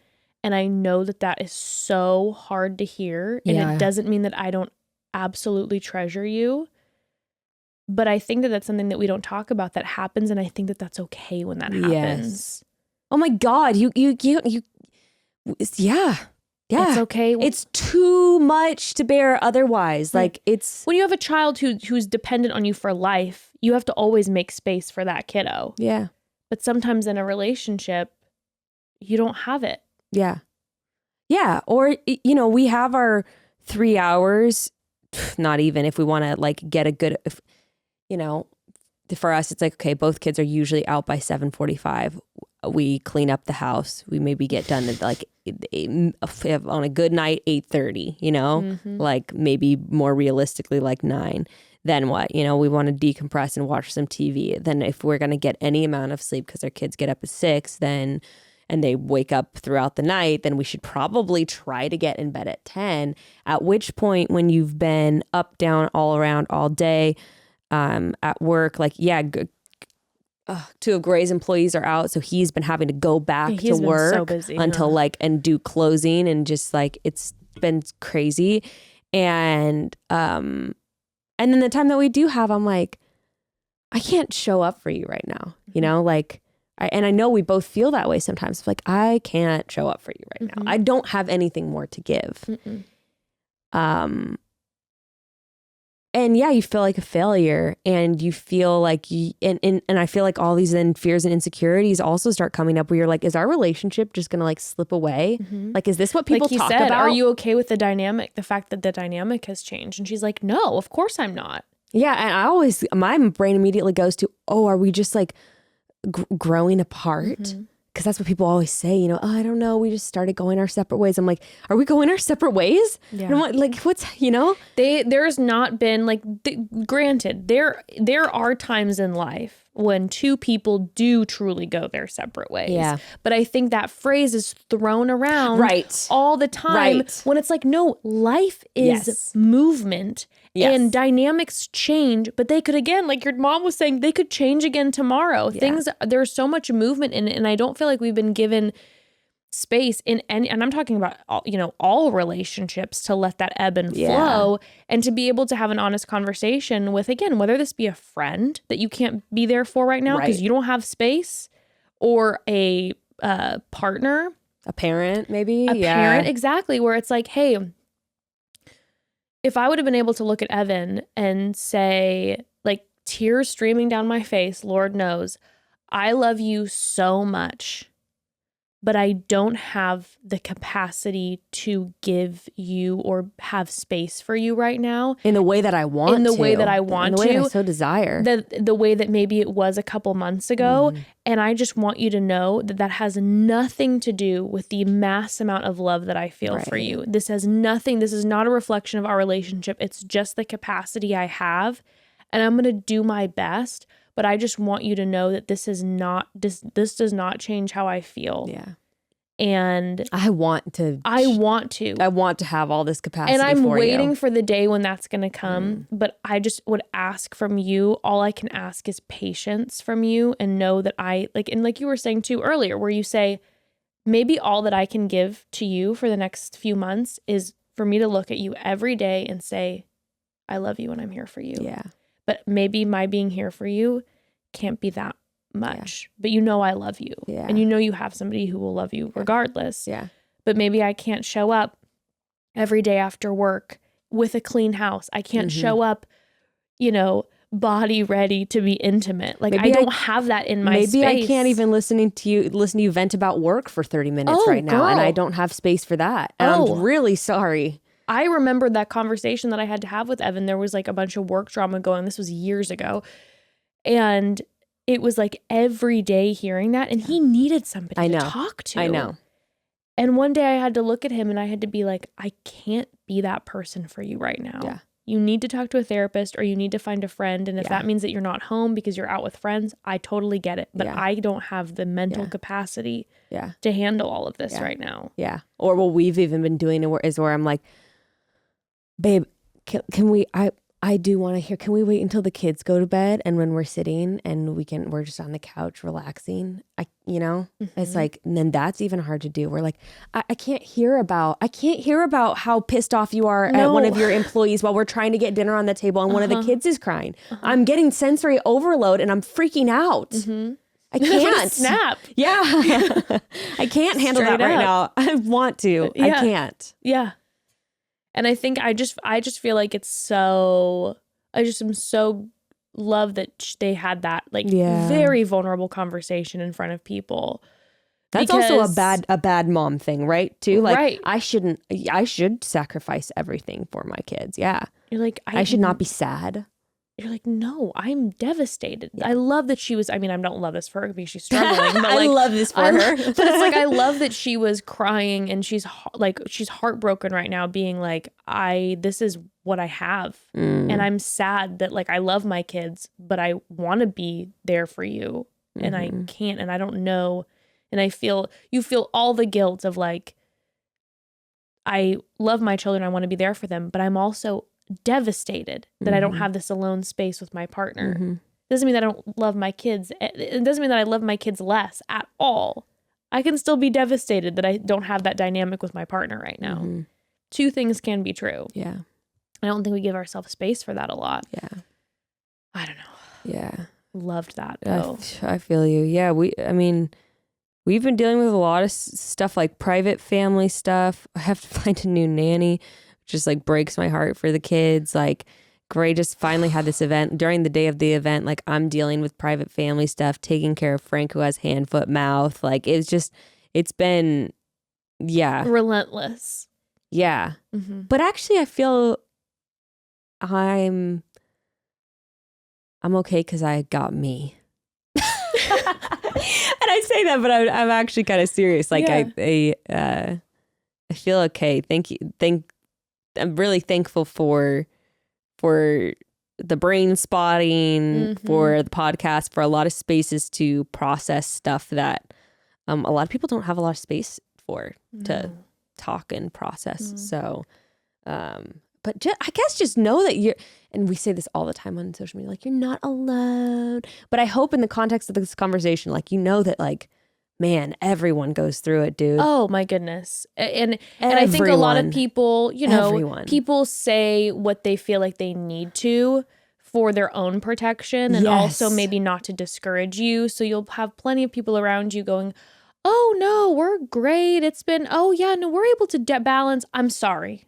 And I know that is so hard to hear. And it doesn't mean that I don't absolutely treasure you. But I think that that's something that we don't talk about that happens. And I think that that's okay when that happens. Yes. Oh my God. You yeah. It's okay. It's too much to bear otherwise. Like it's when you have a child who's dependent on you for life, you have to always make space for that kiddo. Yeah. But sometimes in a relationship, you don't have it. Yeah. Yeah. Or, we have our 3 hours, not even if we want to like get a good, for us, it's like, okay, both kids are usually out by 7:45. We clean up the house. We maybe get done at like on a good night, 8:30, like maybe more realistically like 9. Then what? We want to decompress and watch some TV. Then if we're going to get any amount of sleep because our kids get up at 6, and they wake up throughout the night, then we should probably try to get in bed at 10. At which point, when you've been up, down, all around all day at work, like, two of Gray's employees are out, so he's been having to go back to work so busy, until like and do closing, and just like it's been crazy. And then the time that we do have, I'm like, I can't show up for you right now, like and I know we both feel that way sometimes. It's like, I can't show up for you right now. I don't have anything more to give. And yeah, you feel like a failure, and you feel like and I feel like all these then fears and insecurities also start coming up where you're like, is our relationship just gonna like slip away? Like, is this what people like he talk said, about? are you okay with the dynamic, the fact that the dynamic has changed? And she's like, no, of course I'm not. Yeah, and my brain immediately goes to, oh, are we just like growing apart? Because that's what people always say, you know, oh, I don't know, we just started going our separate ways. I'm like, are we going our separate ways? Yeah. And I'm like, what's, you know? There's not been like, granted, there are times in life when two people do truly go their separate ways. Yeah. But I think that phrase is thrown around Right. all the time Right. when it's like, no, life is Yes. movement. Yes. And dynamics change, but they could, again, like your mom was saying, they could change again tomorrow. There's so much movement in it, and I don't feel like we've been given space in any, and I'm talking about all relationships, to let that ebb and flow, and to be able to have an honest conversation with, again, whether this be a friend that you can't be there for right now because you don't have space, or a partner, A parent, maybe? a parent, exactly, where it's like, hey, if I would have been able to look at Evan and say, like, tears streaming down my face, Lord knows, I love you so much, but I don't have the capacity to give you or have space for you right now. In the way that I want to. In the way that I want in the way that I to. so desire. The way that maybe it was a couple months ago. And I just want you to know that that has nothing to do with the mass amount of love that I feel for you. This has nothing, this is not a reflection of our relationship. It's just the capacity I have. And I'm going to do my best. But I just want you to know that this does not change how I feel. Yeah. And I want to have all this capacity. And I'm for waiting you. for the day when that's going to come. But I just would ask from you, all I can ask is patience from you, and know that like you were saying too earlier, where you say, maybe all that I can give to you for the next few months is for me to look at you every day and say, I love you and I'm here for you. Yeah. But maybe my being here for you can't be that much. But you know I love you. Yeah. And you know you have somebody who will love you regardless. Yeah. But maybe I can't show up every day after work with a clean house. I can't show up, body ready to be intimate. Like, maybe I don't have that in my space. Maybe I can't even listen to you vent about work for 30 minutes right now. Girl. And I don't have space for that. And I'm really sorry. I remember that conversation that I had to have with Evan. There was like a bunch of work drama going. This was years ago. And it was like every day hearing that. And he needed somebody to talk to. I know. And one day I had to look at him and I had to be like, I can't be that person for you right now. Yeah. You need to talk to a therapist, or you need to find a friend. And if that means that you're not home because you're out with friends, I totally get it. But I don't have the mental capacity to handle all of this right now. Yeah. Or what we've even been doing is where I'm like, babe, can we, I do want to hear, can we wait until the kids go to bed, and when we're sitting and we're just on the couch relaxing, it's like, and then that's even hard to do. We're like, I can't hear about how pissed off you are at one of your employees while we're trying to get dinner on the table and one of the kids is crying. I'm getting sensory overload and I'm freaking out. I can't snap. Yeah. I can't handle that right now. I want to. I can't. Yeah. And I think I just feel like it's so, I just am so love that they had that very vulnerable conversation in front of people. That's also a bad mom thing, right? Too, like, I should sacrifice everything for my kids. Yeah. You're like, I should not be sad. You're like, no, I'm devastated. Yeah. I love that she was, I don't love this for her because she's struggling. But I love this for her. But it's like, I love that she was crying and she's heartbroken right now, being like, this is what I have. And I'm sad that, like, I love my kids, but I want to be there for you. And I can't, and I don't know. And you feel all the guilt of, like, I love my children. I want to be there for them, but I'm also devastated that I don't have this alone space with my partner. Doesn't mean that I don't love my kids. It doesn't mean that I love my kids less at all. I can still be devastated that I don't have that dynamic with my partner right now. Two things can be true. Yeah. I don't think we give ourselves space for that a lot. Yeah. I don't know. Yeah. Loved that though. I feel you. Yeah. We've been dealing with a lot of stuff, like private family stuff. I have to find a new nanny. Just like breaks my heart for the kids, like Gray just finally had this event. During the day of the event, like I'm dealing with private family stuff, taking care of Frank who has hand, foot, mouth. Like it's been, yeah. Relentless. Yeah. Mm-hmm. But actually I feel I'm okay because I got me. And I say that, but I'm actually kind of serious. Like I feel okay. Thank you. I'm really thankful for the brain spotting, for the podcast, for a lot of spaces to process stuff that a lot of people don't have a lot of space for to talk and process. So, but I guess just know that you're, and we say this all the time on social media, like you're not alone. But I hope in the context of this conversation, like, you know that like, man, everyone goes through it, dude. Oh my goodness. And I think a lot of people, you know, people say what they feel like they need to for their own protection and also maybe not to discourage you. So you'll have plenty of people around you going, oh no, we're great. It's been, oh yeah, no, we're able to balance. I'm sorry.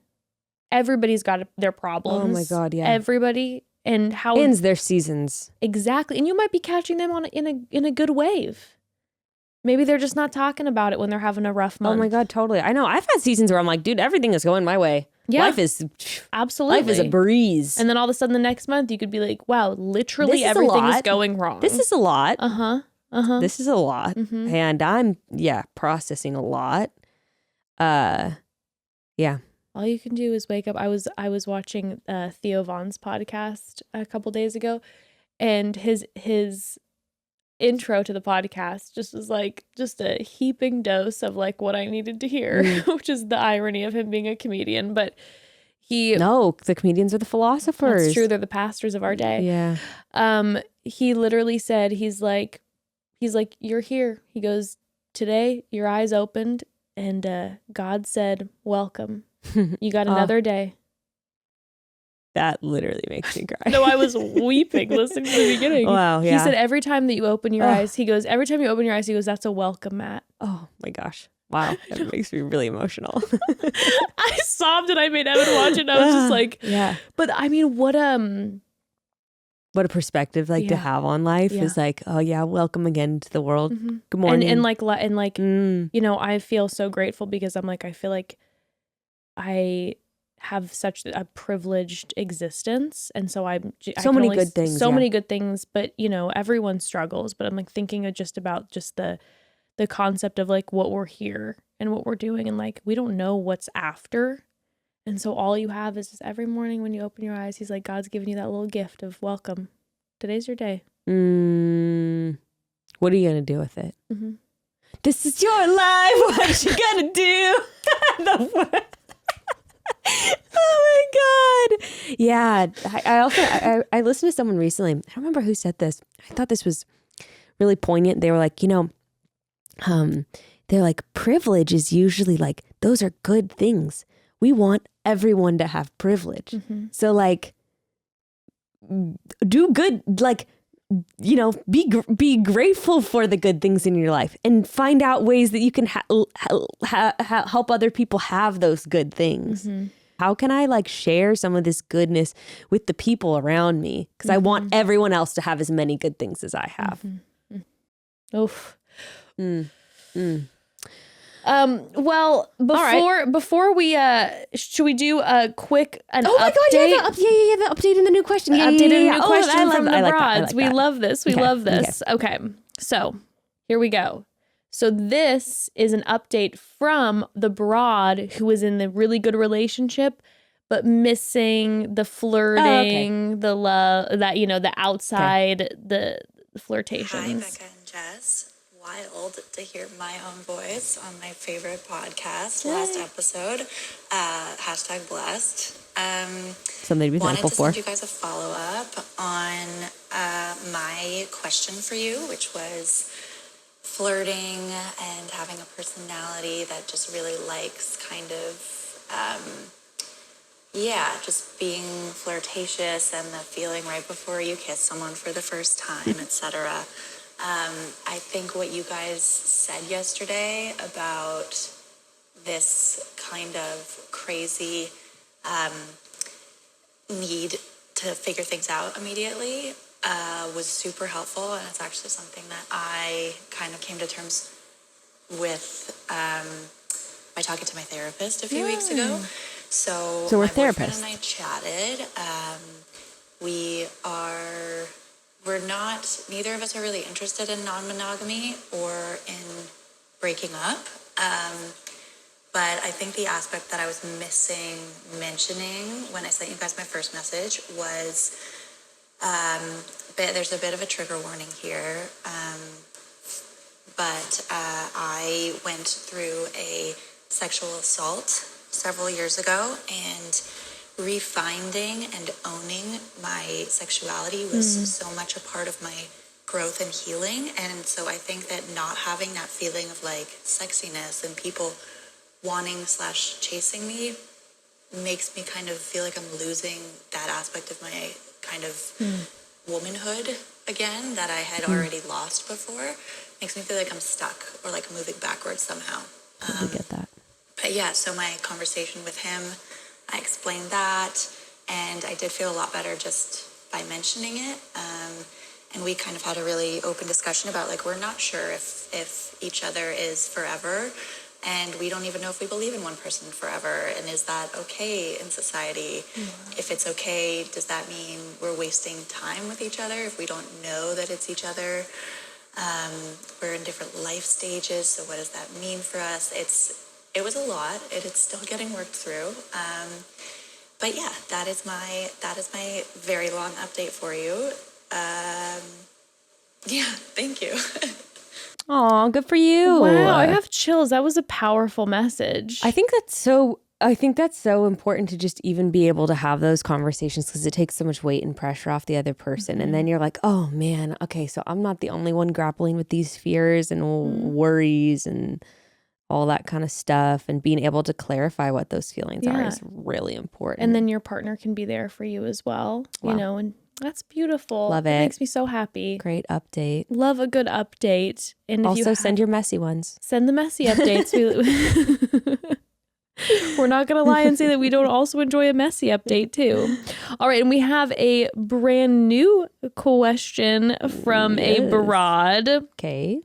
Everybody's got their problems. Oh my God, yeah. Everybody. And how ends their seasons. Exactly. And you might be catching them on in a good wave. Maybe they're just not talking about it when they're having a rough month. Oh my God, totally. I know. I've had seasons where I'm like, dude, everything is going my way. Yeah. Life is absolutely. Life is a breeze. And then all of a sudden the next month you could be like, wow, literally everything is going wrong. This is a lot. This is a lot. And I'm processing a lot. Yeah. All you can do is wake up. I was watching Theo Vaughn's podcast a couple days ago, and his intro to the podcast just was like just a heaping dose of like what I needed to hear, which is the irony of him being a comedian. But the comedians are the philosophers. That's true. They're the pastors of our day. Yeah. He literally said, he's like, you're here. He goes, today your eyes opened and God said, welcome. You got another day. That literally makes me cry. No, I was weeping listening to the beginning. Wow, yeah. He said every time that you open your eyes, he goes, every time you open your eyes, he goes, that's a welcome, Matt. Oh my gosh. Wow. That makes me really emotional. I sobbed and I made Evan watch it and I was just like, yeah. But I mean, what a perspective to have on life is like, oh yeah, welcome again to the world. Good morning. And you know, I feel so grateful because I'm like, I feel like I have such a privileged existence, and so many good things, but you know, everyone struggles. But I'm like thinking of just the concept of like what we're here and what we're doing, and like we don't know what's after, and so all you have is just every morning when you open your eyes, he's like, God's giving you that little gift of welcome. Today's your day. What are you gonna do with it? This is your life. What you gonna do? Oh my God. Yeah. I listened to someone recently. I don't remember who said this. I thought this was really poignant. They were like, you know, they're like, privilege is usually like, those are good things. We want everyone to have privilege. So like, do good, like, you know, be grateful for the good things in your life and find out ways that you can help other people have those good things. How can I like share some of this goodness with the people around me? Because I want everyone else to have as many good things as I have. Oof. Well, before we should we do a quick update? Oh my God, the update in the new question. New question from the I broads. like We that. love this. We love this. Okay, so here we go. So this is an update from the broad who was in the really good relationship, but missing the flirting, the love, that, you know, the outside, the flirtations. Hi, Bekah and Jess. Wild to hear my own voice on my favorite podcast. Last episode, hashtag blessed. Something to be thankful for. Wanted to send you guys a follow-up on my question for you, which was flirting and having a personality that just really likes kind of, just being flirtatious and the feeling right before you kiss someone for the first time, etc. I think what you guys said yesterday about this kind of crazy need to to figure things out immediately was super helpful. And it's actually something that I kind of came to terms with by talking to my therapist a few weeks ago. So we're my boyfriend therapists. and I chatted. Neither of us are really interested in non-monogamy or in breaking up. But I think the aspect that I was missing mentioning when I sent you guys my first message was, there's a bit of a trigger warning here. But I went through a sexual assault several years ago, and refinding and owning my sexuality was so much a part of my growth and healing. And so I think that not having that feeling of like sexiness and people wanting / chasing me makes me kind of feel like I'm losing that aspect of my kind of womanhood again that I had already lost before. Makes me feel like I'm stuck or like moving backwards somehow. I get that. But yeah, so my conversation with him, I explained that, and I did feel a lot better just by mentioning it. And we kind of had a really open discussion about like, we're not sure if each other is forever, and we don't even know if we believe in one person forever. And is that okay in society? If it's okay, does that mean we're wasting time with each other if we don't know that it's each other? We're in different life stages, so what does that mean for us? It was a lot. It's still getting worked through. But yeah, that is my very long update for you. Yeah, thank you. Aw, good for you. Wow, I have chills. That was a powerful message. I think that's so important to just even be able to have those conversations, because it takes so much weight and pressure off the other person. And then you're like, oh man, okay, so I'm not the only one grappling with these fears and worries and all that kind of stuff. And being able to clarify what those feelings are is really important. And then your partner can be there for you as well, you know, and that's beautiful. Love it. Makes me so happy. Great update. Love a good update. And Also, send your messy ones. Send the messy updates. We're not going to lie and say that we don't also enjoy a messy update too. All right. And we have a brand new question from a broad. Okay.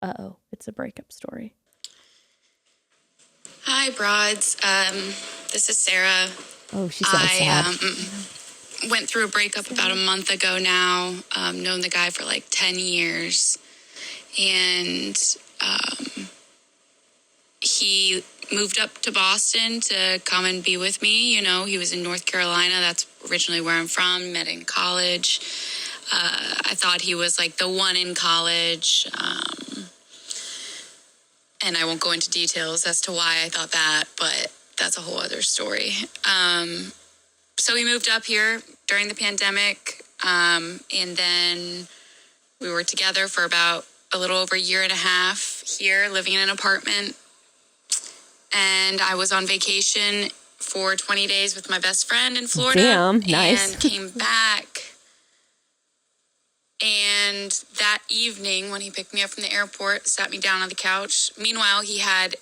Uh-oh. It's a breakup story. Hi, broads. This is Sarah. Oh, she sounds sad. Went through a breakup about a month ago now. Known the guy for like 10 years. And he moved up to Boston to come and be with me. You know, he was in North Carolina. That's originally where I'm from. Met in college. I thought he was like the one in college. And I won't go into details as to why I thought that, but that's a whole other story. So we moved up here during the pandemic, and then we were together for about a little over a year and a half here, living in an apartment. And I was on vacation for 20 days with my best friend in Florida. Damn, nice. And came back. And that evening, when he picked me up from the airport, sat me down on the couch. Meanwhile, he had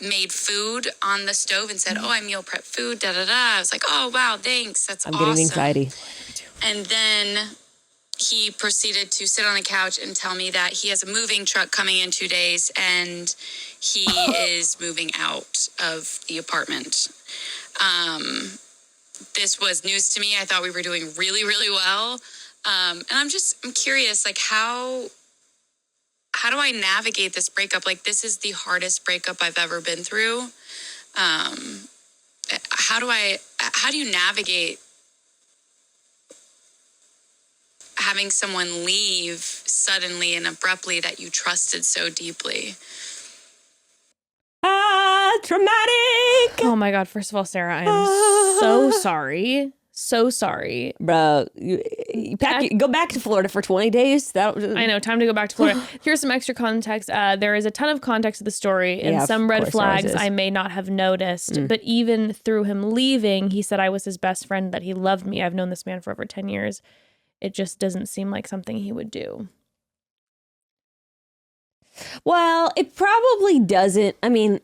made food on the stove and said, oh, I meal prep food, da-da-da. I was like, oh, wow, thanks. That's awesome. I'm getting anxiety. And then he proceeded to sit on the couch and tell me that he has a moving truck coming in 2 days and he is moving out of the apartment. This was news to me. I thought we were doing really, really well. And I'm curious, like, how do I navigate this breakup? Like, this is the hardest breakup I've ever been through. How do you navigate having someone leave suddenly and abruptly that you trusted so deeply? Traumatic. Oh my God. First of all, Sarah, I am so sorry. So sorry. Bro, go back to Florida for 20 days. I know, time to go back to Florida. Here's some extra context. There is a ton of context to the story and Yeah, some of red course flags there is. I may not have noticed. But even through him leaving, he said I was his best friend, that he loved me. I've known this man for over 10 years. It just doesn't seem like something he would do. Well, it probably doesn't. I mean,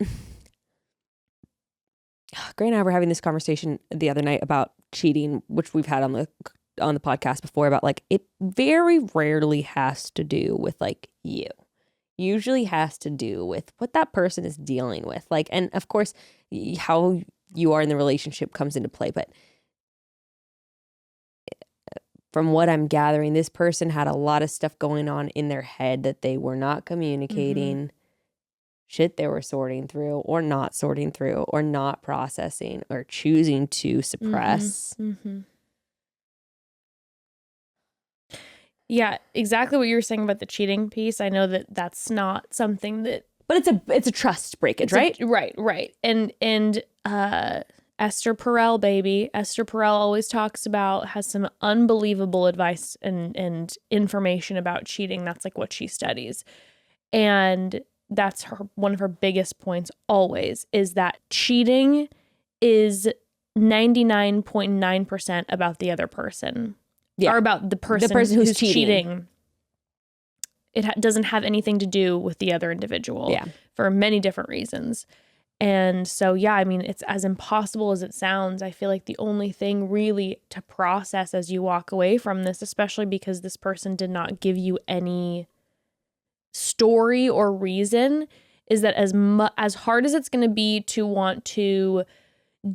Gray and I were having this conversation the other night about cheating, which we've had on the podcast before, about like it very rarely has to do with like you. Usually has to do with what that person is dealing with. Like, and of course, how you are in the relationship comes into play. But from what I'm gathering, this person had a lot of stuff going on in their head that they were not communicating, shit they were sorting through or not sorting through or not processing or choosing to suppress. Yeah, exactly what you were saying about the cheating piece. I know that that's not something that, but it's a trust breakage, right? Right. And Esther Perel, baby. Esther Perel always talks about, has some unbelievable advice and information about cheating. That's like what she studies. And that's one of her biggest points always, is that cheating is 99.9% about the other person. Yeah. Or about the person who's cheating. It doesn't have anything to do with the other individual for many different reasons. And so, yeah, I mean, it's as impossible as it sounds. I feel like the only thing really to process as you walk away from this, especially because this person did not give you any story or reason, is that as hard as it's going to be to want to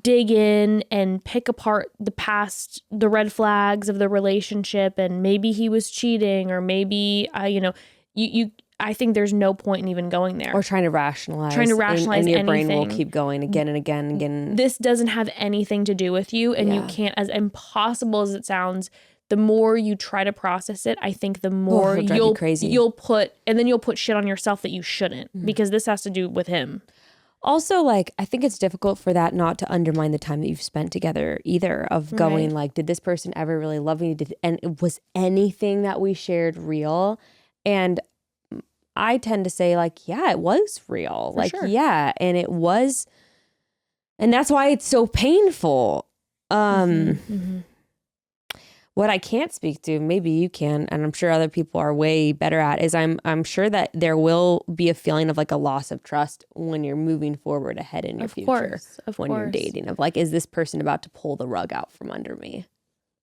dig in and pick apart the past, the red flags of the relationship, and maybe he was cheating, or maybe I think there's no point in even going there or trying to rationalize and your anything. Brain will keep going again and again and again. This doesn't have anything to do with you, and you can't, as impossible as it sounds, the more you try to process it, I think the more you'll put shit on yourself that you shouldn't, because this has to do with him. Also, like, I think it's difficult for that not to undermine the time that you've spent together either, of going like, did this person ever really love me? And was anything that we shared real? And I tend to say like, yeah, it was real. For sure. Yeah. And it was, and that's why it's so painful. What I can't speak to, maybe you can, and I'm sure other people are way better at, is I'm sure that there will be a feeling of like a loss of trust when you're moving forward ahead in your future. Of course. You're dating, of like, is this person about to pull the rug out from under me?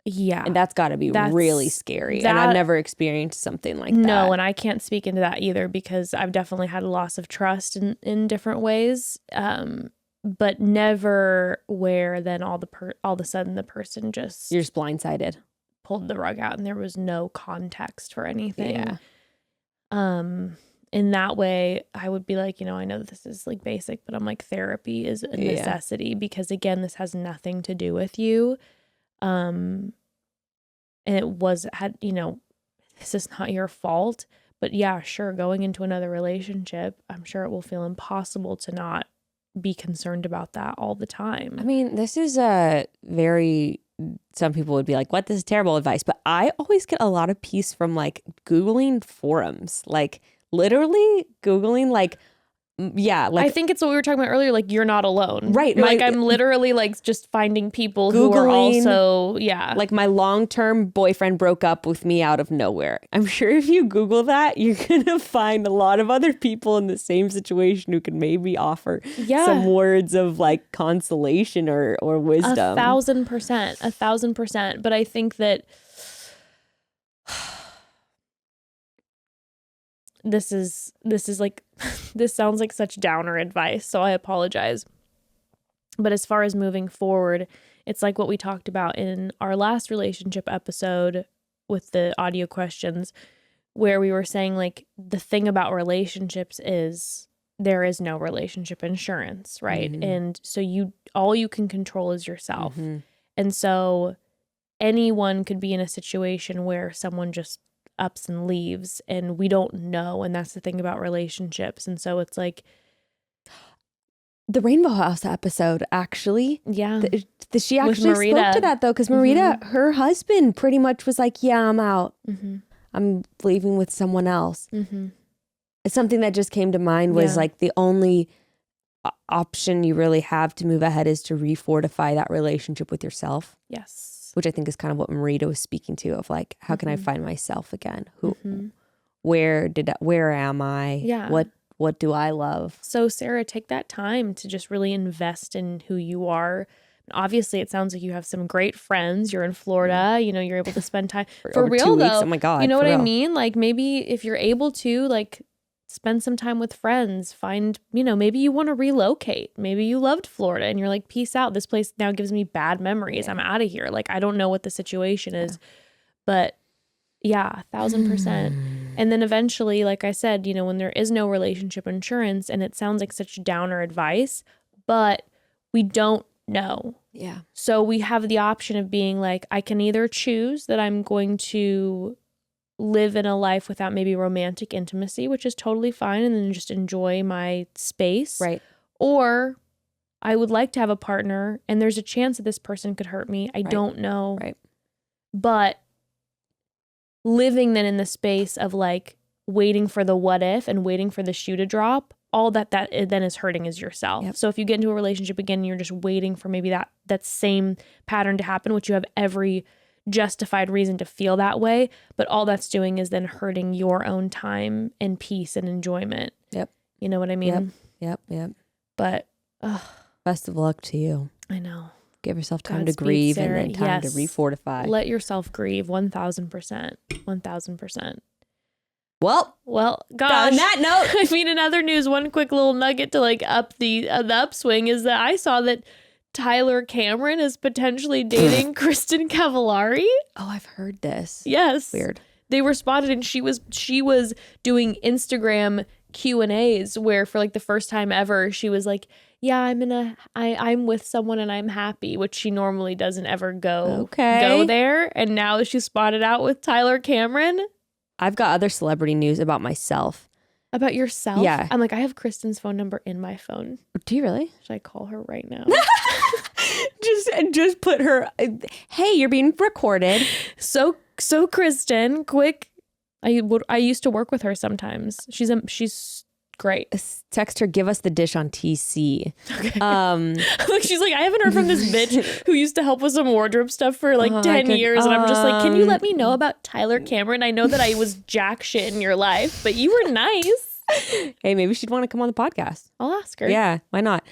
Yeah. And that's got to be really scary. And I've never experienced something like that. No, and I can't speak into that either, because I've definitely had a loss of trust in different ways. But never where then all of a sudden the person just... You're just blindsided. Pulled the rug out and there was no context for anything. In that way, I would be like, I know that this is like basic, but I'm like, therapy is a necessity, because again, this has nothing to do with you. And this is not your fault, but yeah, sure. Going into another relationship, I'm sure it will feel impossible to not be concerned about that all the time. I mean, this is some people would be like, what? This is terrible advice. But I always get a lot of peace from like Googling forums, like literally Googling like, I think it's what we were talking about earlier. Like, you're not alone. Right. I'm literally like just finding people Googling, who are also, like my long-term boyfriend broke up with me out of nowhere. I'm sure if you Google that, you're going to find a lot of other people in the same situation who can maybe offer some words of like consolation or wisdom. 1,000%. But I think that this is like, this sounds like such downer advice, so I apologize. But as far as moving forward, it's like what we talked about in our last relationship episode with the audio questions, where we were saying like the thing about relationships is there is no relationship insurance, right? And so all you can control is yourself. And so anyone could be in a situation where someone just ups and leaves, and we don't know. And that's the thing about relationships. And so it's like the Rainbow House episode, actually. Yeah. She actually spoke to that though, because Marita, her husband pretty much was like, yeah, I'm out. I'm leaving with someone else. It's something that just came to mind was like the only option you really have to move ahead is to refortify that relationship with yourself. Yes. Which I think is kind of what Marita was speaking to, of like, how can I find myself again? Where am I? Yeah. What What do I love? So Sarah, take that time to just really invest in who you are. Obviously, it sounds like you have some great friends. You're in Florida, you know, you're able to spend time for over real 2 weeks. though. Oh my God, you know for what I real. mean? Like maybe if you're able to, like, spend some time with friends, find, you know, maybe you want to relocate. Maybe you loved Florida and you're like, peace out. This place now gives me bad memories. I'm out of here. Like, I don't know what the situation is, but yeah, 1,000%. And then eventually, like I said, you know, when there is no relationship insurance, and it sounds like such downer advice, but we don't know. Yeah. So we have the option of being like, I can either choose that I'm going to live in a life without maybe romantic intimacy, which is totally fine, and then just enjoy my space. Right. Or I would like to have a partner, and there's a chance that this person could hurt me. I don't know. Right. But living then in the space of like waiting for the what if and waiting for the shoe to drop, all that then is hurting is yourself. Yep. So if you get into a relationship again and you're just waiting for maybe that same pattern to happen, which you have every justified reason to feel that way, but all that's doing is then hurting your own time and peace and enjoyment. Yep. You know what I mean? Yep. But Best of luck to you. I know. Give yourself time to Godspeed, grieve Sarah. and then time to Yes. refortify. Let yourself grieve 1,000%. 1,000%. Well, gosh. on that note, I mean, in other news, one quick little nugget to like up the upswing is that I saw that Tyler Cameron is potentially dating Kristen Cavallari. oh, I've heard this. Yes. Weird. They responded, and she was doing Instagram Q&As where for like the first time ever she was like, yeah, I'm with someone and I'm happy, which she normally doesn't ever go there. And now she's spotted out with Tyler Cameron. I've got other celebrity news about myself. About yourself? Yeah. I'm like, I have Kristen's phone number in my phone. Do you really? Should I call her right now? just put her, hey, you're being recorded. So Kristen, quick. I used to work with her sometimes. She's great. Text her, give us the dish on TC. Okay. She's like, I haven't heard from this bitch who used to help with some wardrobe stuff for like 10 years. And I'm just like, can you let me know about Tyler Cameron? I know that I was jack shit in your life, but you were nice. Hey, maybe she'd want to come on the podcast. I'll ask her. Yeah, why not?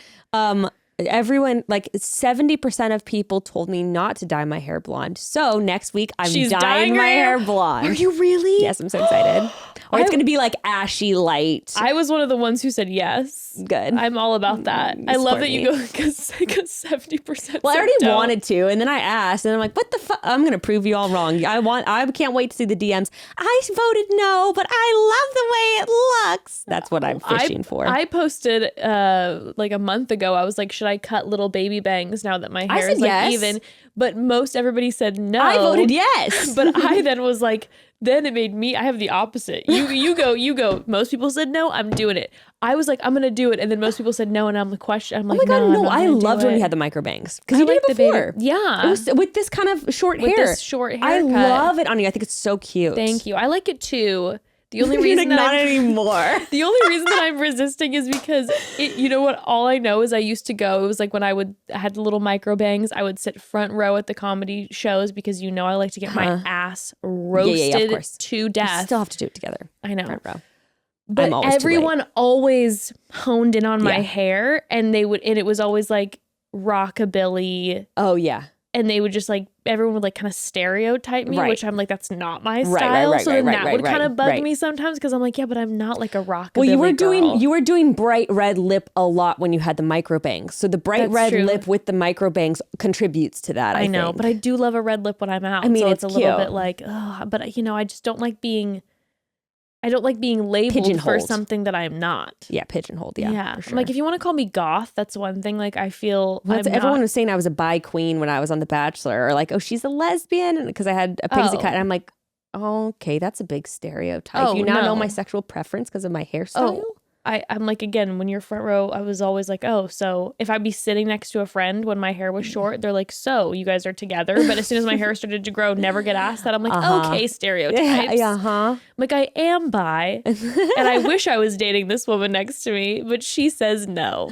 Everyone, like 70% of people told me not to dye my hair blonde. So next week I'm dyeing my hair blonde. Are you really? Yes, I'm so excited. Or it's going to be like ashy light. I was one of the ones who said yes. Good. I'm all about that. I love that you go because 70%. Well, I already wanted to, and then I asked, and I'm like, "What the fuck? I'm going to prove you all wrong. I can't wait to see the DMs. I voted no, but I love the way it looks." That's what I'm fishing for. I posted like a month ago. I was like, "Should I cut little baby bangs now that my hair said is like yes. even?" But everybody said no. I voted yes. But I then was like, then it made me, I have the opposite. You go. Most people said no, I'm doing it. I was like, I'm going to do it. And then most people said no. And I'm like, I'm like, oh my God, no. I loved when you had the micro bangs. Because you did like it before. Yeah. It was with this kind of short With hair. this short I haircut. love it on you. I think it's so cute. Thank you. I like it too. The only reason not anymore. The only reason that I'm resisting is because you know what? All I know is I used to go. It was like when I had the little micro bangs. I would sit front row at the comedy shows because I like to get my ass roasted to death. You still have to do it together. I know. Front row. But everyone always honed in on my hair, and it was always like rockabilly. Oh yeah. And they would just like, everyone would like kind of stereotype me, which I'm like, that's not my Right, style. right, so right, then that would kind of bug right. me sometimes because I'm like, yeah, but I'm not like a rockabilly Well, girl. you were doing bright red lip a lot when you had the micro bangs. So the bright That's red true. lip with the micro bangs contributes to that. I know, think. but I do love a red lip when I'm out. I mean, so it's a little cute. bit like, but I just don't like being labeled for Pigeonholed. something that I'm not. Yeah, pigeonholed. Yeah, for sure. I'm like, if you want to call me goth, that's one thing. Like, I feel everyone was saying I was a bi queen when I was on The Bachelor, or like, oh, she's a lesbian, because I had a pixie cut, and I'm like, oh, okay, that's a big stereotype. Oh, you now know no. my sexual preference because of my hairstyle. Oh, I'm like, again, when you're front row, I was always like, oh, so if I'd be sitting next to a friend when my hair was short, they're like, so you guys are together. But as soon as my hair started to grow, never get asked that. I'm like, okay, stereotypes. Yeah, I'm like, I am bi, and I wish I was dating this woman next to me, but she says no.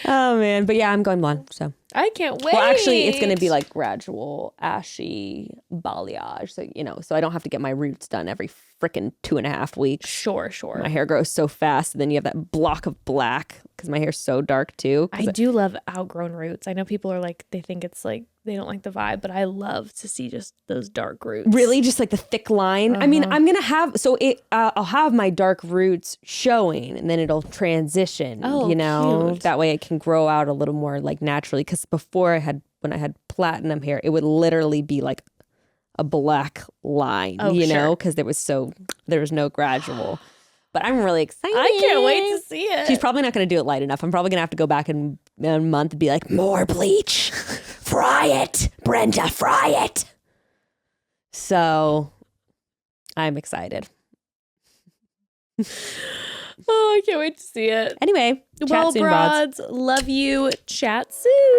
Oh man, but yeah, I'm going blonde. So I can't wait. well, actually, it's gonna be like gradual ashy balayage. So so I don't have to get my roots done every freaking 2.5 weeks. Sure. My hair grows so fast, and then you have that block of black because my hair's so dark too. I do love outgrown roots. I know people are like, they think it's like, they don't like the vibe, but I love to see just those dark roots. Really, just like the thick line. I mean, I'm gonna have I'll have my dark roots showing, and then it'll transition. Oh, cute. That way it can grow out a little more like naturally. Because before when I had platinum hair, it would literally be like a black line. Sure. Because there was no gradual. But I'm really excited. I can't wait to see it. She's probably not going to do it light enough. I'm probably going to have to go back in a month and be like, more bleach. Fry it, Brenda, fry it. So I'm excited. Oh, I can't wait to see it. Anyway, Well, chat soon, broads. broads, love you. Chat soon.